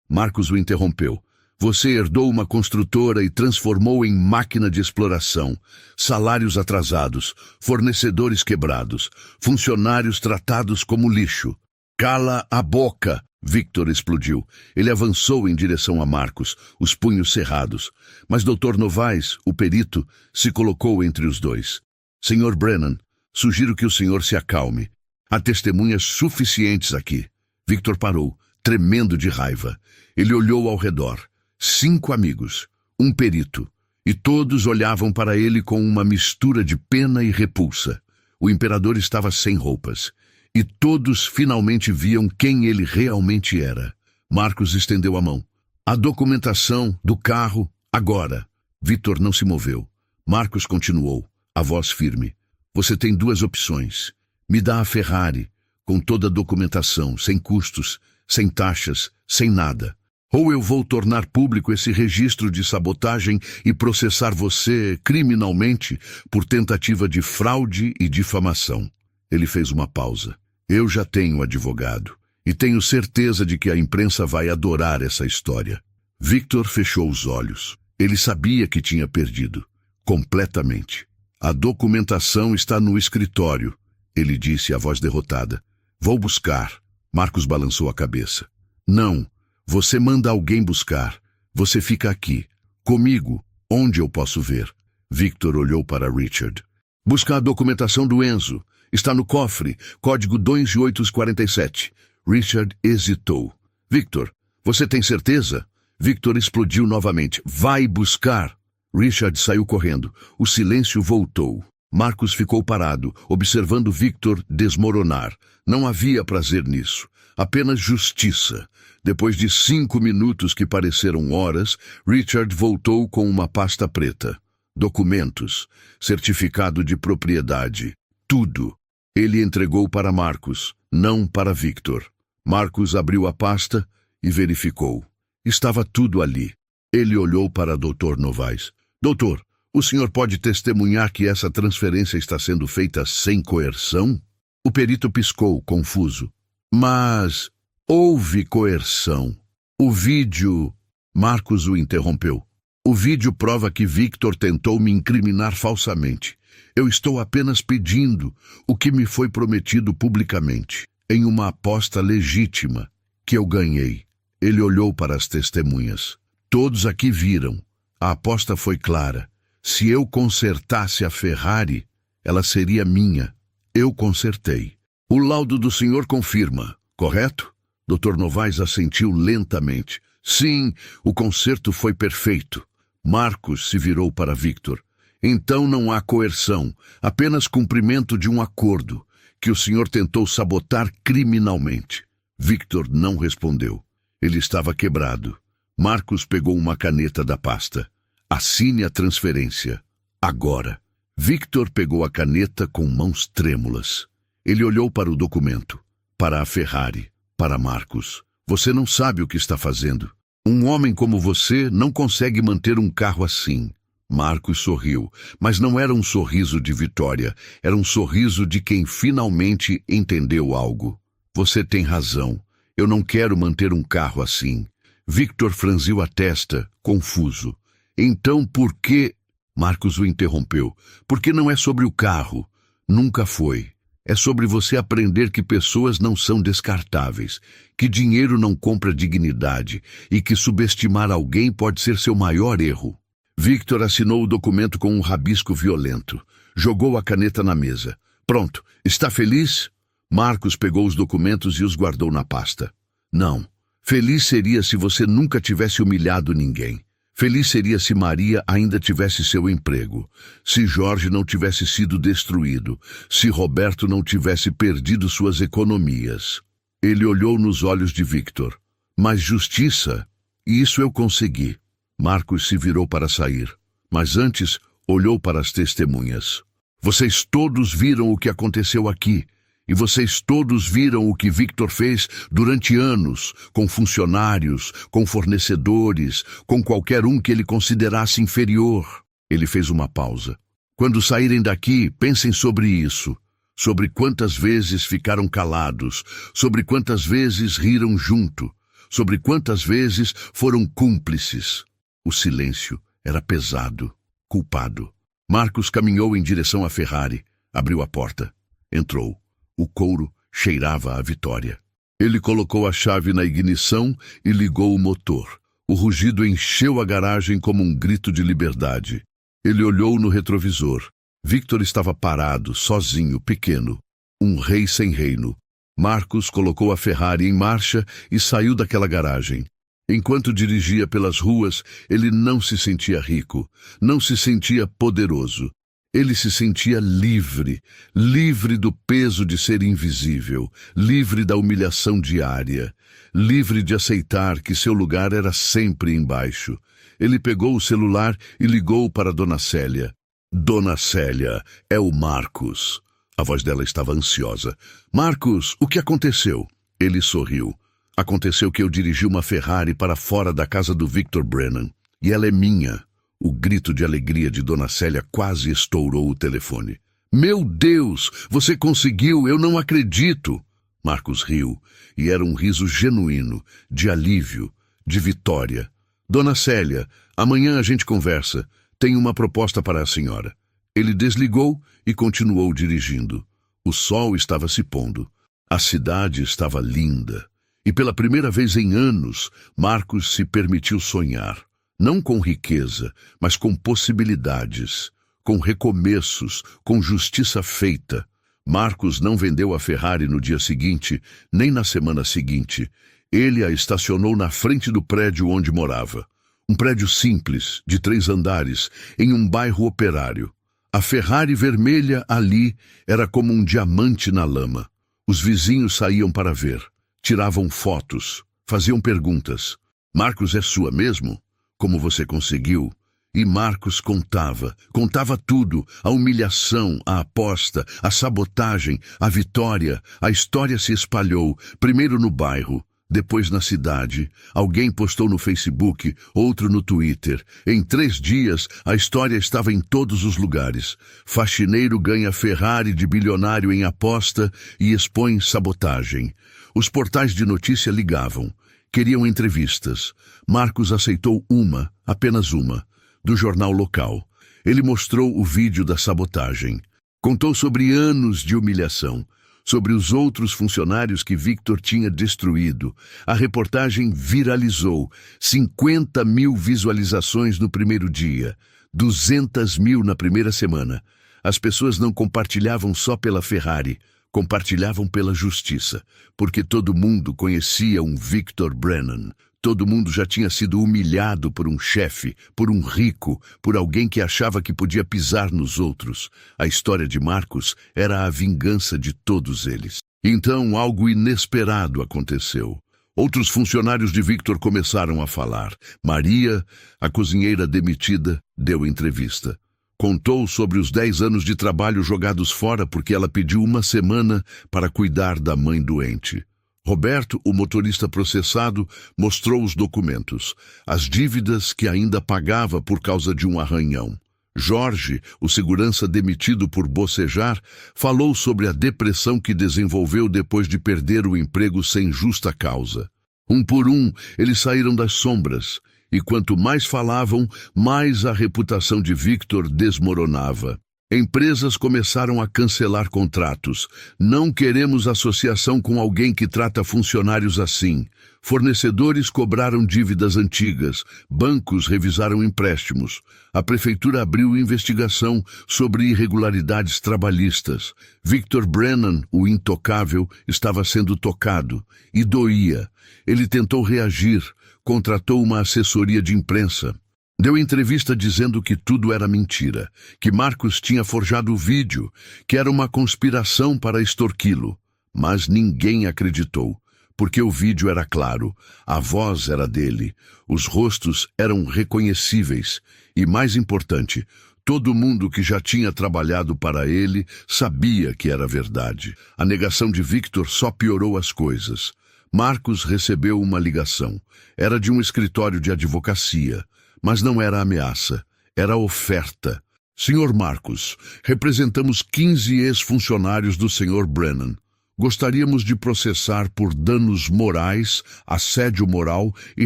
Marcus o interrompeu. Você herdou uma construtora e transformou em máquina de exploração. Salários atrasados, fornecedores quebrados, funcionários tratados como lixo. Cala a boca! Victor explodiu. Ele avançou em direção a Marcus, os punhos cerrados. Mas Dr. Novaes, o perito, se colocou entre os dois. Sr. Brennan, sugiro que o senhor se acalme. Há testemunhas suficientes aqui. Victor parou, tremendo de raiva. Ele olhou ao redor. 5 amigos, um perito, e todos olhavam para ele com uma mistura de pena e repulsa. O imperador estava sem roupas. E todos finalmente viam quem ele realmente era. Marcus estendeu a mão. A documentação do carro, agora. Victor não se moveu. Marcus continuou, a voz firme. Você tem 2 opções. Me dá a Ferrari, com toda a documentação, sem custos, sem taxas, sem nada. Ou eu vou tornar público esse registro de sabotagem e processar você criminalmente por tentativa de fraude e difamação. Ele fez uma pausa. Eu já tenho advogado, e tenho certeza de que a imprensa vai adorar essa história. Victor fechou os olhos. Ele sabia que tinha perdido, completamente. A documentação está no escritório, ele disse, a voz derrotada. Vou buscar. Marcus balançou a cabeça. Não, você manda alguém buscar. Você fica aqui, comigo, onde eu posso ver. Victor olhou para Richard. Busca a documentação do Enzo. Está no cofre, código 2847. Richard hesitou. Victor, você tem certeza? Victor explodiu novamente. Vai buscar! Richard saiu correndo. O silêncio voltou. Marcus ficou parado, observando Victor desmoronar. Não havia prazer nisso. Apenas justiça. Depois de 5 minutos que pareceram horas, Richard voltou com uma pasta preta. Documentos, certificado de propriedade. Tudo. Ele entregou para Marcus, não para Victor. Marcus abriu a pasta e verificou. Estava tudo ali. Ele olhou para Dr. Novaes. Doutor, o senhor pode testemunhar que essa transferência está sendo feita sem coerção? O perito piscou, confuso. Mas houve coerção. O vídeo... Marcus o interrompeu. O vídeo prova que Victor tentou me incriminar falsamente. Eu estou apenas pedindo o que me foi prometido publicamente, em uma aposta legítima, que eu ganhei. Ele olhou para as testemunhas. Todos aqui viram. A aposta foi clara. Se eu consertasse a Ferrari, ela seria minha. Eu consertei. O laudo do senhor confirma, correto? Dr. Novaes assentiu lentamente. Sim, o conserto foi perfeito. Marcos se virou para Victor. Então não há coerção, apenas cumprimento de um acordo que o senhor tentou sabotar criminalmente. Victor não respondeu. Ele estava quebrado. Marcos pegou uma caneta da pasta. Assine a transferência. Agora. Victor pegou a caneta com mãos trêmulas. Ele olhou para o documento, para a Ferrari, para Marcos. Você não sabe o que está fazendo. Um homem como você não consegue manter um carro assim. Marcos sorriu, mas não era um sorriso de vitória, era um sorriso de quem finalmente entendeu algo. Você tem razão, eu não quero manter um carro assim. Victor franziu a testa, confuso. Então por que... Marcos o interrompeu. Porque não é sobre o carro. Nunca foi. É sobre você aprender que pessoas não são descartáveis, que dinheiro não compra dignidade e que subestimar alguém pode ser seu maior erro. Victor assinou o documento com um rabisco violento. Jogou a caneta na mesa. Pronto, está feliz? Marcos pegou os documentos e os guardou na pasta. Não. Feliz seria se você nunca tivesse humilhado ninguém. Feliz seria se Maria ainda tivesse seu emprego, se Jorge não tivesse sido destruído, se Roberto não tivesse perdido suas economias. Ele olhou nos olhos de Victor. Mas justiça? E isso eu consegui. Marcos se virou para sair, mas antes olhou para as testemunhas. Vocês todos viram o que aconteceu aqui, e vocês todos viram o que Victor fez durante anos, com funcionários, com fornecedores, com qualquer um que ele considerasse inferior. Ele fez uma pausa. Quando saírem daqui, pensem sobre isso, sobre quantas vezes ficaram calados, sobre quantas vezes riram junto, sobre quantas vezes foram cúmplices. O silêncio era pesado, culpado. Marcos caminhou em direção à Ferrari, abriu a porta, entrou. O couro cheirava a vitória. Ele colocou a chave na ignição e ligou o motor. O rugido encheu a garagem como um grito de liberdade. Ele olhou no retrovisor. Victor estava parado, sozinho, pequeno. Um rei sem reino. Marcos colocou a Ferrari em marcha e saiu daquela garagem. Enquanto dirigia pelas ruas, ele não se sentia rico, não se sentia poderoso. Ele se sentia livre, livre do peso de ser invisível, livre da humilhação diária, livre de aceitar que seu lugar era sempre embaixo. Ele pegou o celular e ligou para Dona Célia. Dona Célia, é o Marcos. A voz dela estava ansiosa. Marcos, o que aconteceu? Ele sorriu. Aconteceu que eu dirigi uma Ferrari para fora da casa do Victor Brennan. E ela é minha. O grito de alegria de Dona Célia quase estourou o telefone. Meu Deus, você conseguiu, eu não acredito. Marcos riu, e era um riso genuíno, de alívio, de vitória. Dona Célia, amanhã a gente conversa. Tenho uma proposta para a senhora. Ele desligou e continuou dirigindo. O sol estava se pondo. A cidade estava linda. E pela primeira vez em anos, Marcos se permitiu sonhar. Não com riqueza, mas com possibilidades, com recomeços, com justiça feita. Marcos não vendeu a Ferrari no dia seguinte, nem na semana seguinte. Ele a estacionou na frente do prédio onde morava. Um prédio simples, de 3 andares, em um bairro operário. A Ferrari vermelha ali era como um diamante na lama. Os vizinhos saíam para ver, tiravam fotos, faziam perguntas. Marcos é sua mesmo? Como você conseguiu? E Marcos contava tudo, a humilhação, a aposta, a sabotagem, a vitória. A história se espalhou, primeiro no bairro, depois na cidade. Alguém postou no Facebook, outro no Twitter. Em 3 dias, a história estava em todos os lugares. Faxineiro ganha Ferrari de bilionário em aposta e expõe sabotagem. Os portais de notícia ligavam. Queriam entrevistas. Marcos aceitou uma, apenas uma, do jornal local. Ele mostrou o vídeo da sabotagem. Contou sobre anos de humilhação, sobre os outros funcionários que Victor tinha destruído. A reportagem viralizou. 50 mil visualizações no primeiro dia, 200 mil na primeira semana. As pessoas não compartilhavam só pela Ferrari, compartilhavam pela justiça, porque todo mundo conhecia um Victor Brennan. Todo mundo já tinha sido humilhado por um chefe, por um rico, por alguém que achava que podia pisar nos outros. A história de Marcos era a vingança de todos eles. Então, algo inesperado aconteceu. Outros funcionários de Victor começaram a falar. Maria, a cozinheira demitida, deu entrevista. Contou sobre os 10 anos de trabalho jogados fora porque ela pediu uma semana para cuidar da mãe doente. Roberto, o motorista processado, mostrou os documentos, as dívidas que ainda pagava por causa de um arranhão. Jorge, o segurança demitido por bocejar, falou sobre a depressão que desenvolveu depois de perder o emprego sem justa causa. Um por um, eles saíram das sombras, e quanto mais falavam, mais a reputação de Victor desmoronava. Empresas começaram a cancelar contratos. Não queremos associação com alguém que trata funcionários assim. Fornecedores cobraram dívidas antigas. Bancos revisaram empréstimos. A prefeitura abriu investigação sobre irregularidades trabalhistas. Victor Brennan, o intocável, estava sendo tocado. E doía. Ele tentou reagir. Contratou uma assessoria de imprensa. Deu entrevista dizendo que tudo era mentira, que Marcos tinha forjado o vídeo, que era uma conspiração para extorquí-lo. Mas ninguém acreditou, porque o vídeo era claro, a voz era dele, os rostos eram reconhecíveis e, mais importante, todo mundo que já tinha trabalhado para ele sabia que era verdade. A negação de Victor só piorou as coisas. Marcos recebeu uma ligação. Era de um escritório de advocacia. Mas não era ameaça, era oferta. Senhor Marcos, representamos 15 ex-funcionários do Sr. Brennan. Gostaríamos de processar por danos morais, assédio moral e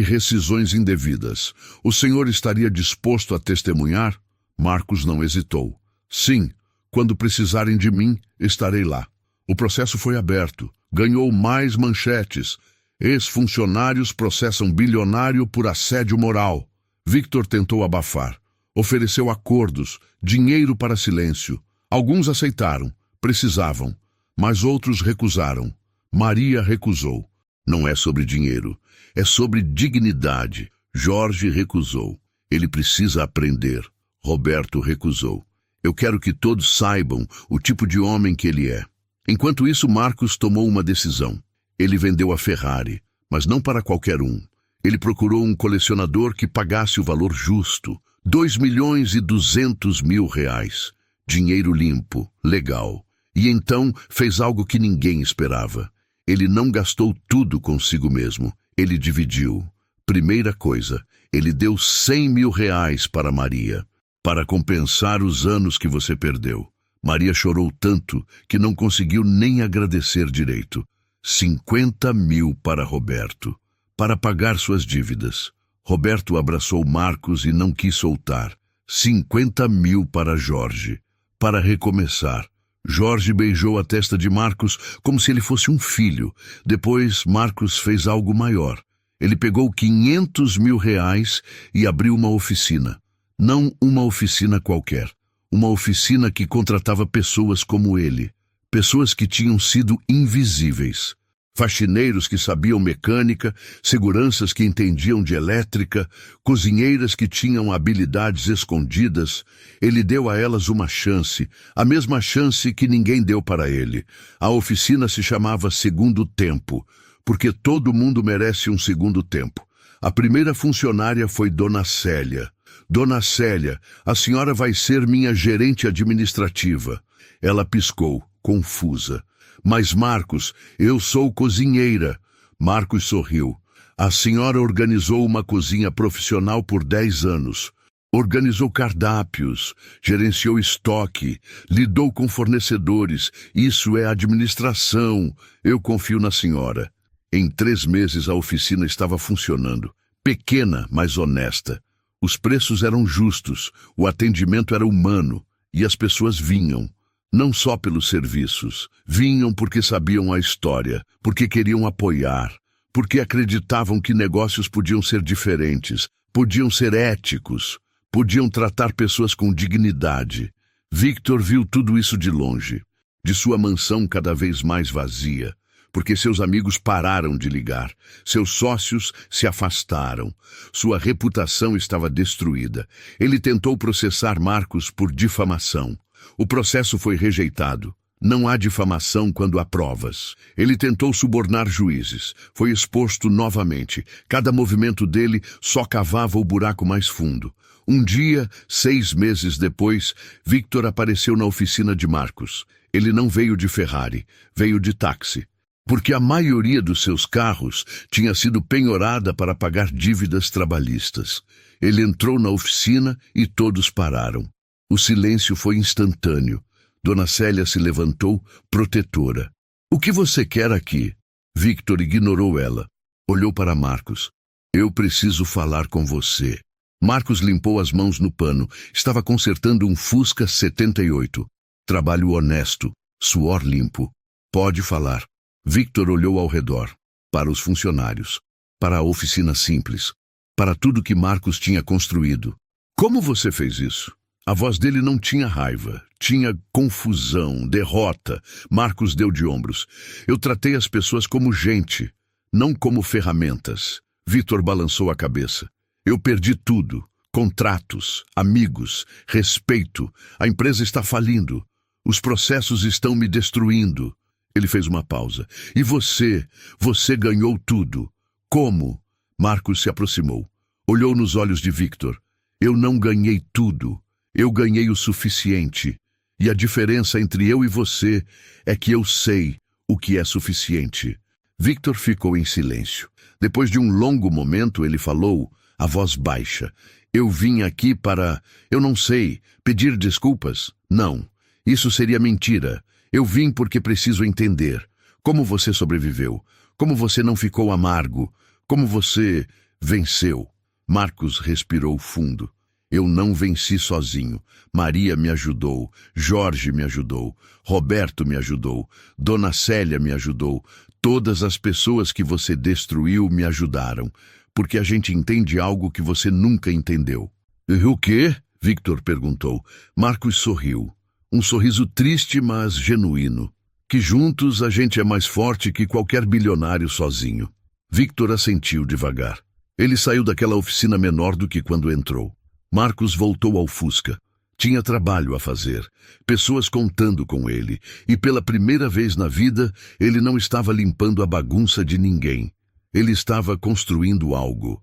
rescisões indevidas. O senhor estaria disposto a testemunhar? Marcos não hesitou. Sim, quando precisarem de mim, estarei lá. O processo foi aberto. Ganhou mais manchetes. Ex-funcionários processam bilionário por assédio moral. Victor tentou abafar. Ofereceu acordos, dinheiro para silêncio. Alguns aceitaram, precisavam, mas outros recusaram. Maria recusou. Não é sobre dinheiro, é sobre dignidade. Jorge recusou. Ele precisa aprender. Roberto recusou. Eu quero que todos saibam o tipo de homem que ele é. Enquanto isso, Marcos tomou uma decisão. Ele vendeu a Ferrari, mas não para qualquer um. Ele procurou um colecionador que pagasse o valor justo, R$2.200.000. Dinheiro limpo, legal. E então fez algo que ninguém esperava. Ele não gastou tudo consigo mesmo. Ele dividiu. Primeira coisa, ele deu R$100.000 para Maria, para compensar os anos que você perdeu. Maria chorou tanto que não conseguiu nem agradecer direito. 50.000 para Roberto, para pagar suas dívidas. Roberto abraçou Marcos e não quis soltar. 50.000 para Jorge, para recomeçar. Jorge beijou a testa de Marcos como se ele fosse um filho. Depois, Marcos fez algo maior. Ele pegou R$500.000 e abriu uma oficina. Não uma oficina qualquer. Uma oficina que contratava pessoas como ele. Pessoas que tinham sido invisíveis. Faxineiros que sabiam mecânica, seguranças que entendiam de elétrica, cozinheiras que tinham habilidades escondidas. Ele deu a elas uma chance, a mesma chance que ninguém deu para ele. A oficina se chamava Segundo Tempo, porque todo mundo merece um segundo tempo. A primeira funcionária foi Dona Célia. Dona Célia, a senhora vai ser minha gerente administrativa. Ela piscou, confusa. Mas Marcos, eu sou cozinheira. Marcos sorriu. A senhora organizou uma cozinha profissional por 10 anos. Organizou cardápios, gerenciou estoque, lidou com fornecedores. Isso é administração. Eu confio na senhora. Em 3 meses a oficina estava funcionando. Pequena, mas honesta. Os preços eram justos, o atendimento era humano e as pessoas vinham. Não só pelos serviços, vinham porque sabiam a história, porque queriam apoiar, porque acreditavam que negócios podiam ser diferentes, podiam ser éticos, podiam tratar pessoas com dignidade. Victor viu tudo isso de longe, de sua mansão cada vez mais vazia. porque seus amigos pararam de ligar, seus sócios se afastaram, sua reputação estava destruída. Ele tentou processar Marcos por difamação. O processo foi rejeitado. Não há difamação quando há provas. Ele tentou subornar juízes. Foi exposto novamente. Cada movimento dele só cavava o buraco mais fundo. Um dia, 6 meses depois, Victor apareceu na oficina de Marcos. Ele não veio de Ferrari, veio de táxi. Porque a maioria dos seus carros tinha sido penhorada para pagar dívidas trabalhistas. Ele entrou na oficina e todos pararam. O silêncio foi instantâneo. Dona Célia se levantou, protetora. "O que você quer aqui?" Victor ignorou ela. Olhou para Marcos. "Eu preciso falar com você." Marcos limpou as mãos no pano. Estava consertando um Fusca 78. Trabalho honesto, suor limpo. "Pode falar." Victor olhou ao redor, para os funcionários, para a oficina simples, para tudo que Marcos tinha construído. "Como você fez isso?" A voz dele não tinha raiva, tinha confusão, derrota. Marcos deu de ombros. "Eu tratei as pessoas como gente, não como ferramentas." Victor balançou a cabeça. "Eu perdi tudo. Contratos, amigos, respeito. A empresa está falindo. Os processos estão me destruindo." Ele fez uma pausa. "E você ganhou tudo. Como?" Marcos se aproximou. Olhou nos olhos de Victor. "Eu não ganhei tudo. Eu ganhei o suficiente. E a diferença entre eu e você é que eu sei o que é suficiente." Victor ficou em silêncio. Depois de um longo momento, ele falou, a voz baixa. "Eu vim aqui para, eu não sei, pedir desculpas? Não, isso seria mentira. Eu vim porque preciso entender. Como você sobreviveu? Como você não ficou amargo? Como você venceu?" Marcos respirou fundo. "Eu não venci sozinho. Maria me ajudou, Jorge me ajudou, Roberto me ajudou, Dona Célia me ajudou. Todas as pessoas que você destruiu me ajudaram, porque a gente entende algo que você nunca entendeu." "O quê?" Victor perguntou. Marcos sorriu. Um sorriso triste, mas genuíno. "Que juntos a gente é mais forte que qualquer bilionário sozinho." Victor assentiu devagar. Ele saiu daquela oficina menor do que quando entrou. Marcos voltou ao Fusca. Tinha trabalho a fazer, pessoas contando com ele, e pela primeira vez na vida, ele não estava limpando a bagunça de ninguém. Ele estava construindo algo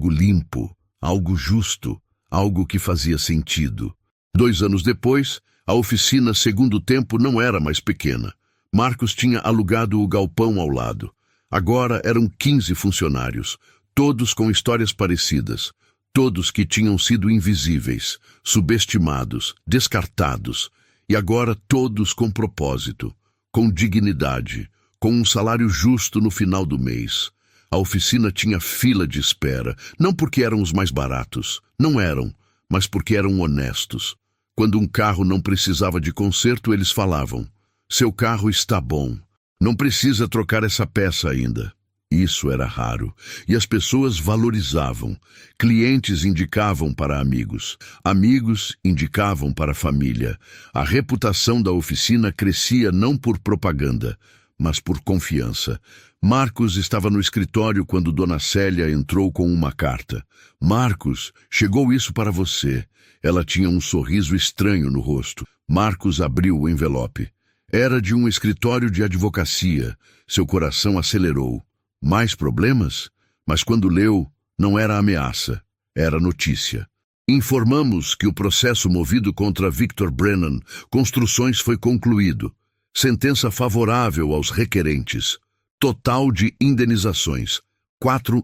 limpo, algo justo, algo que fazia sentido. 2 anos depois, a oficina Segundo Tempo não era mais pequena. Marcos tinha alugado o galpão ao lado. Agora eram 15 funcionários, todos com histórias parecidas. Todos que tinham sido invisíveis, subestimados, descartados, e agora todos com propósito, com dignidade, com um salário justo no final do mês. A oficina tinha fila de espera, não porque eram os mais baratos, não eram, mas porque eram honestos. Quando um carro não precisava de conserto, eles falavam: "Seu carro está bom, não precisa trocar essa peça ainda." Isso era raro, e as pessoas valorizavam. Clientes indicavam para amigos, amigos indicavam para a família. A reputação da oficina crescia não por propaganda, mas por confiança. Marcos estava no escritório quando Dona Célia entrou com uma carta. "Marcos, chegou isso para você." Ela tinha um sorriso estranho no rosto. Marcos abriu o envelope. Era de um escritório de advocacia. Seu coração acelerou. Mais problemas? Mas quando leu, não era ameaça, era notícia. "Informamos que o processo movido contra Victor Brennan Construções foi concluído. Sentença favorável aos requerentes. Total de indenizações: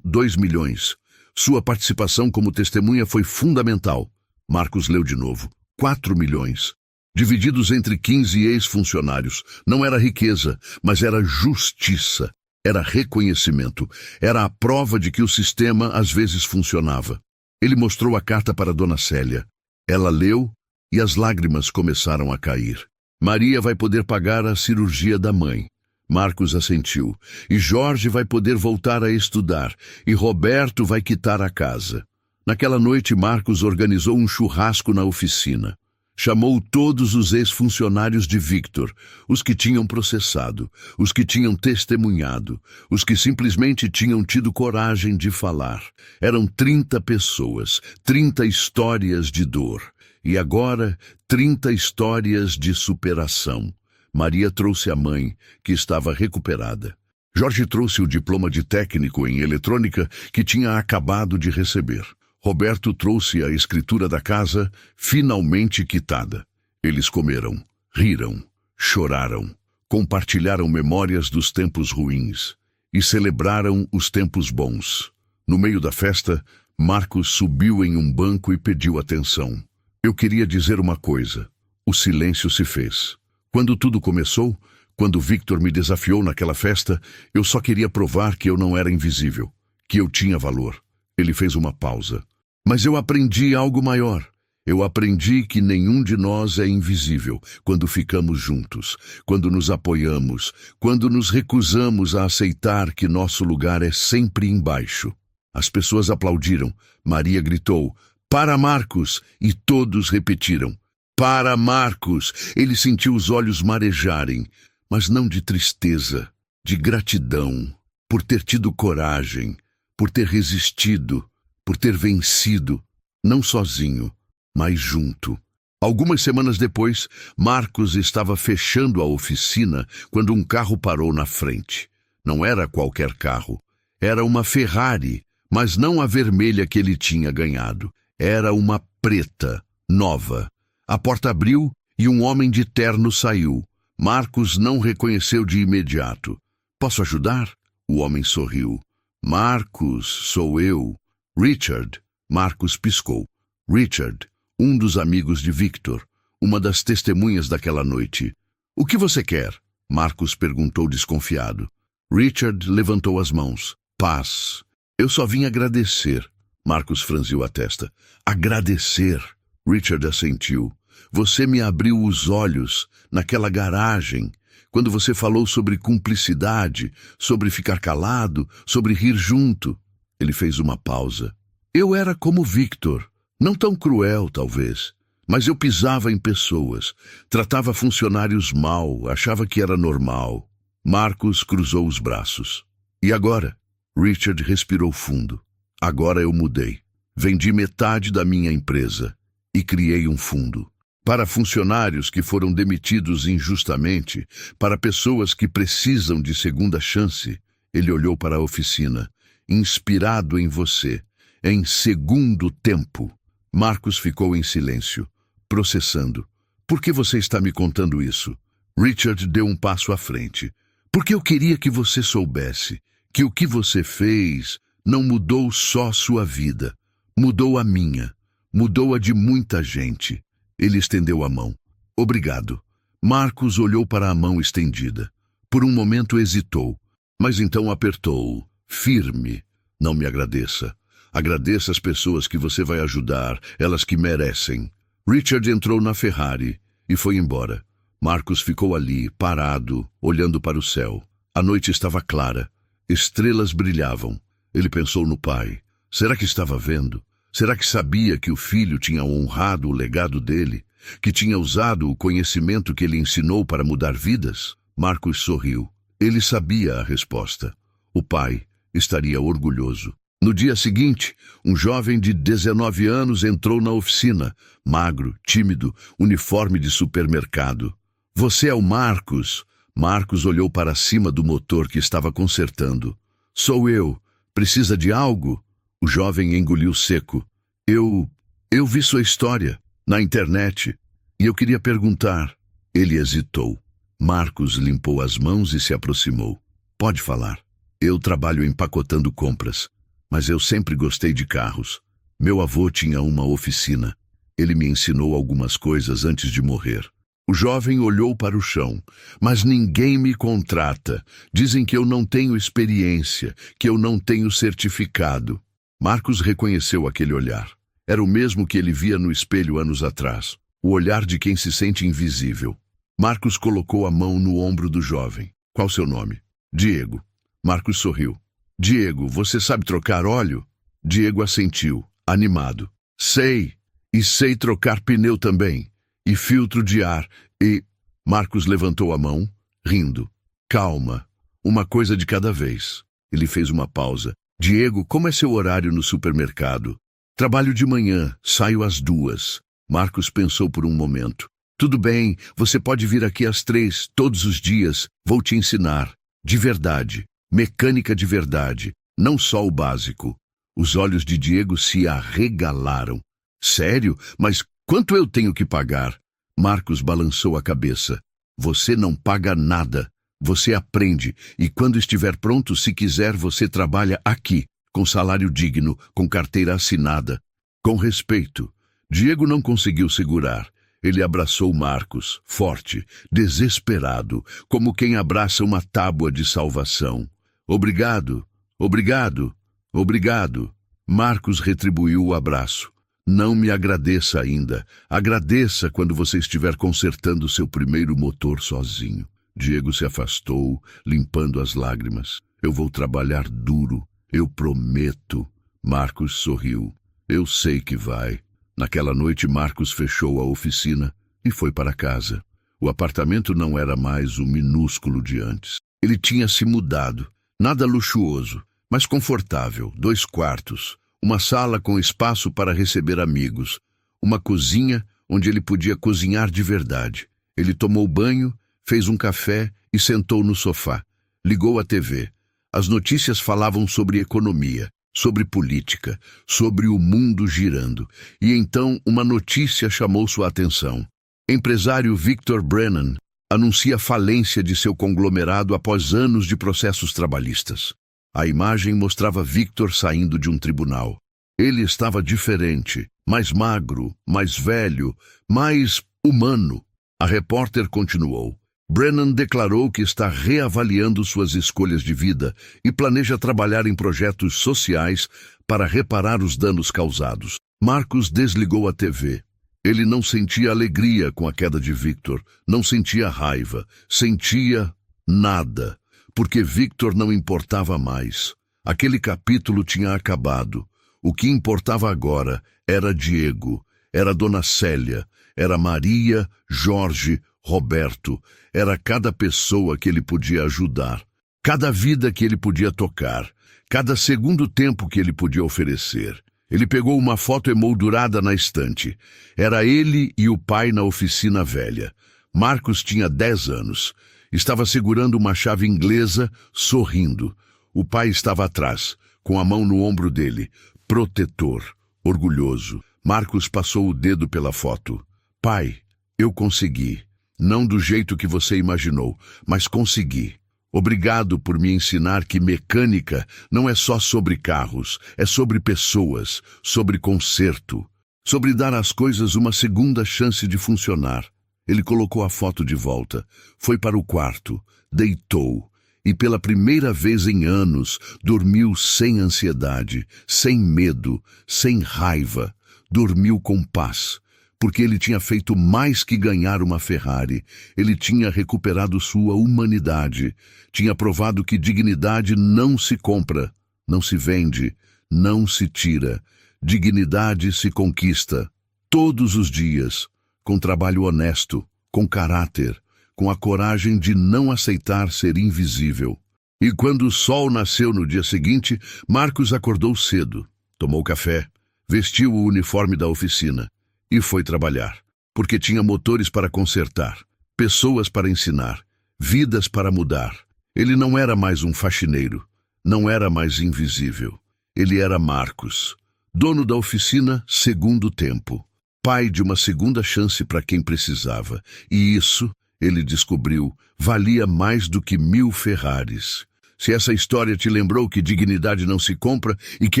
2 milhões. Sua participação como testemunha foi fundamental." Marcos leu de novo. 4 milhões. Divididos entre 15 ex-funcionários. Não era riqueza, mas era justiça. Era reconhecimento. Era a prova de que o sistema às vezes funcionava. Ele mostrou a carta para Dona Célia. Ela leu e as lágrimas começaram a cair. "Maria vai poder pagar a cirurgia da mãe." Marcos assentiu. "E Jorge vai poder voltar a estudar. E Roberto vai quitar a casa." Naquela noite, Marcos organizou um churrasco na oficina. Chamou todos os ex-funcionários de Victor, os que tinham processado, os que tinham testemunhado, os que simplesmente tinham tido coragem de falar. Eram 30 pessoas, 30 histórias de dor. E agora, 30 histórias de superação. Maria trouxe a mãe, que estava recuperada. Jorge trouxe o diploma de técnico em eletrônica que tinha acabado de receber. Roberto trouxe a escritura da casa, finalmente quitada. Eles comeram, riram, choraram, compartilharam memórias dos tempos ruins e celebraram os tempos bons. No meio da festa, Marcos subiu em um banco e pediu atenção. Eu queria dizer uma coisa. O silêncio se fez. Quando tudo começou, quando Victor me desafiou naquela festa, eu só queria provar que eu não era invisível, que eu tinha valor. Ele fez uma pausa. Mas eu aprendi algo maior. Eu aprendi que nenhum de nós é invisível quando ficamos juntos, quando nos apoiamos, quando nos recusamos a aceitar que nosso lugar é sempre embaixo. As pessoas aplaudiram. Maria gritou, "Para Marcos!" E todos repetiram, "Para Marcos!" Ele sentiu os olhos marejarem, mas não de tristeza, de gratidão, por ter tido coragem, por ter resistido, por ter vencido, não sozinho, mas junto. Algumas semanas depois, Marcos estava fechando a oficina quando um carro parou na frente. Não era qualquer carro, era uma Ferrari, mas não a vermelha que ele tinha ganhado. Era uma preta, nova. A porta abriu e um homem de terno saiu. Marcos não reconheceu de imediato. "Posso ajudar?" O homem sorriu. "Marcos, sou eu." "Richard." Marcos piscou. Richard, um dos amigos de Victor, uma das testemunhas daquela noite. "O que você quer?" Marcos perguntou desconfiado. Richard levantou as mãos. "Paz. Eu só vim agradecer." Marcos franziu a testa. "Agradecer." Richard assentiu. "Você me abriu os olhos naquela garagem, quando você falou sobre cumplicidade, sobre ficar calado, sobre rir junto." Ele fez uma pausa. "Eu era como Victor, não tão cruel, talvez, mas eu pisava em pessoas, tratava funcionários mal, achava que era normal." Marcos cruzou os braços. "E agora?" Richard respirou fundo. "Agora eu mudei. Vendi metade da minha empresa e criei um fundo. Para funcionários que foram demitidos injustamente, para pessoas que precisam de segunda chance." Ele olhou para a oficina. "Inspirado em você, em segundo tempo." Marcos ficou em silêncio, processando. "Por que você está me contando isso?" Richard deu um passo à frente. "Porque eu queria que você soubesse que o que você fez não mudou só sua vida, mudou a minha, mudou a de muita gente." Ele estendeu a mão. "Obrigado." Marcos olhou para a mão estendida. Por um momento hesitou, mas então apertou-o, firme. "Não me agradeça. Agradeça as pessoas que você vai ajudar, elas que merecem." Richard entrou na Ferrari e foi embora. Marcos ficou ali, parado, olhando para o céu. A noite estava clara. Estrelas brilhavam. Ele pensou no pai. Será que estava vendo? Será que sabia que o filho tinha honrado o legado dele? Que tinha usado o conhecimento que ele ensinou para mudar vidas? Marcos sorriu. Ele sabia a resposta. O pai estaria orgulhoso. No dia seguinte, um jovem de 19 anos entrou na oficina, magro, tímido, uniforme de supermercado. "Você é o Marcos?" Marcos olhou para cima do motor que estava consertando. "Sou eu. Precisa de algo?" O jovem engoliu seco. Eu vi sua história na internet e eu queria perguntar." Ele hesitou. Marcos limpou as mãos e se aproximou. "Pode falar. Eu trabalho empacotando compras, mas eu sempre gostei de carros. Meu avô tinha uma oficina. Ele me ensinou algumas coisas antes de morrer." O jovem olhou para o chão. "Mas ninguém me contrata. Dizem que eu não tenho experiência, que eu não tenho certificado." Marcos reconheceu aquele olhar. Era o mesmo que ele via no espelho anos atrás. O olhar de quem se sente invisível. Marcos colocou a mão no ombro do jovem. "Qual seu nome?" "Diego." Marcos sorriu. "Diego, você sabe trocar óleo?" Diego assentiu, animado. "Sei, e sei trocar pneu também. e filtro de ar e... Marcos levantou a mão, rindo. Calma, uma coisa de cada vez. Ele fez uma pausa. Diego, como é seu horário no supermercado? Trabalho de manhã, saio às 2. Marcos pensou por um momento. Tudo bem, você pode vir aqui às 3, todos os dias. Vou te ensinar. De verdade. Mecânica de verdade. Não só o básico. Os olhos de Diego se arregalaram. Sério? Mas quanto eu tenho que pagar? Marcos balançou a cabeça. Você não paga nada. Você aprende. E quando estiver pronto, se quiser, você trabalha aqui. Com salário digno, com carteira assinada. Com respeito. Diego não conseguiu segurar. Ele abraçou Marcos, forte, desesperado, como quem abraça uma tábua de salvação. Obrigado, obrigado, obrigado. Marcos retribuiu o abraço. Não me agradeça ainda. Agradeça quando você estiver consertando seu primeiro motor sozinho. Diego se afastou, limpando as lágrimas. Eu vou trabalhar duro. Eu prometo. Marcos sorriu. Eu sei que vai. Naquela noite, Marcos fechou a oficina e foi para casa. O apartamento não era mais o minúsculo de antes. Ele tinha se mudado. Nada luxuoso, mas confortável. 2 quartos. Uma sala com espaço para receber amigos. Uma cozinha onde ele podia cozinhar de verdade. Ele tomou banho, fez um café e sentou no sofá. Ligou a TV. As notícias falavam sobre economia, sobre política, sobre o mundo girando. E então uma notícia chamou sua atenção. Empresário Victor Brennan anuncia falência de seu conglomerado após anos de processos trabalhistas. A imagem mostrava Victor saindo de um tribunal. Ele estava diferente, mais magro, mais velho, mais humano. A repórter continuou. Brennan declarou que está reavaliando suas escolhas de vida e planeja trabalhar em projetos sociais para reparar os danos causados. Marcos desligou a TV. Ele não sentia alegria com a queda de Victor, não sentia raiva, sentia nada, porque Victor não importava mais. Aquele capítulo tinha acabado. O que importava agora era Diego, era Dona Célia, era Maria, Jorge, Roberto. Era cada pessoa que ele podia ajudar, cada vida que ele podia tocar, cada segundo tempo que ele podia oferecer. Ele pegou uma foto emoldurada na estante. Era ele e o pai na oficina velha. Marcos tinha 10 anos. Estava segurando uma chave inglesa, sorrindo. O pai estava atrás, com a mão no ombro dele, protetor, orgulhoso. Marcos passou o dedo pela foto. Pai, eu consegui. Não do jeito que você imaginou, mas consegui. Obrigado por me ensinar que mecânica não é só sobre carros, é sobre pessoas, sobre conserto, sobre dar às coisas uma segunda chance de funcionar. Ele colocou a foto de volta, foi para o quarto, deitou e pela primeira vez em anos dormiu sem ansiedade, sem medo, sem raiva. Dormiu com paz. Porque ele tinha feito mais que ganhar uma Ferrari. Ele tinha recuperado sua humanidade. Tinha provado que dignidade não se compra, não se vende, não se tira. Dignidade se conquista, todos os dias, com trabalho honesto, com caráter, com a coragem de não aceitar ser invisível. E quando o sol nasceu no dia seguinte, Marcos acordou cedo, tomou café, vestiu o uniforme da oficina. E foi trabalhar, porque tinha motores para consertar, pessoas para ensinar, vidas para mudar. Ele não era mais um faxineiro, não era mais invisível. Ele era Marcos, dono da oficina segundo tempo, pai de uma segunda chance para quem precisava. E isso, ele descobriu, valia mais do que 1000 Ferraris. Se essa história te lembrou que dignidade não se compra e que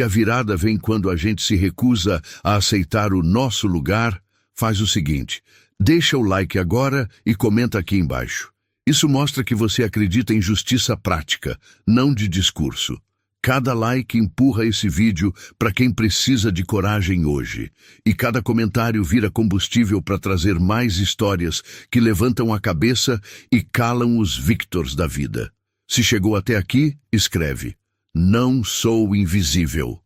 a virada vem quando a gente se recusa a aceitar o nosso lugar, faz o seguinte, deixa o like agora e comenta aqui embaixo. Isso mostra que você acredita em justiça prática, não de discurso. Cada like empurra esse vídeo para quem precisa de coragem hoje. E cada comentário vira combustível para trazer mais histórias que levantam a cabeça e calam os Victors da vida. Se chegou até aqui, escreve: Não sou invisível.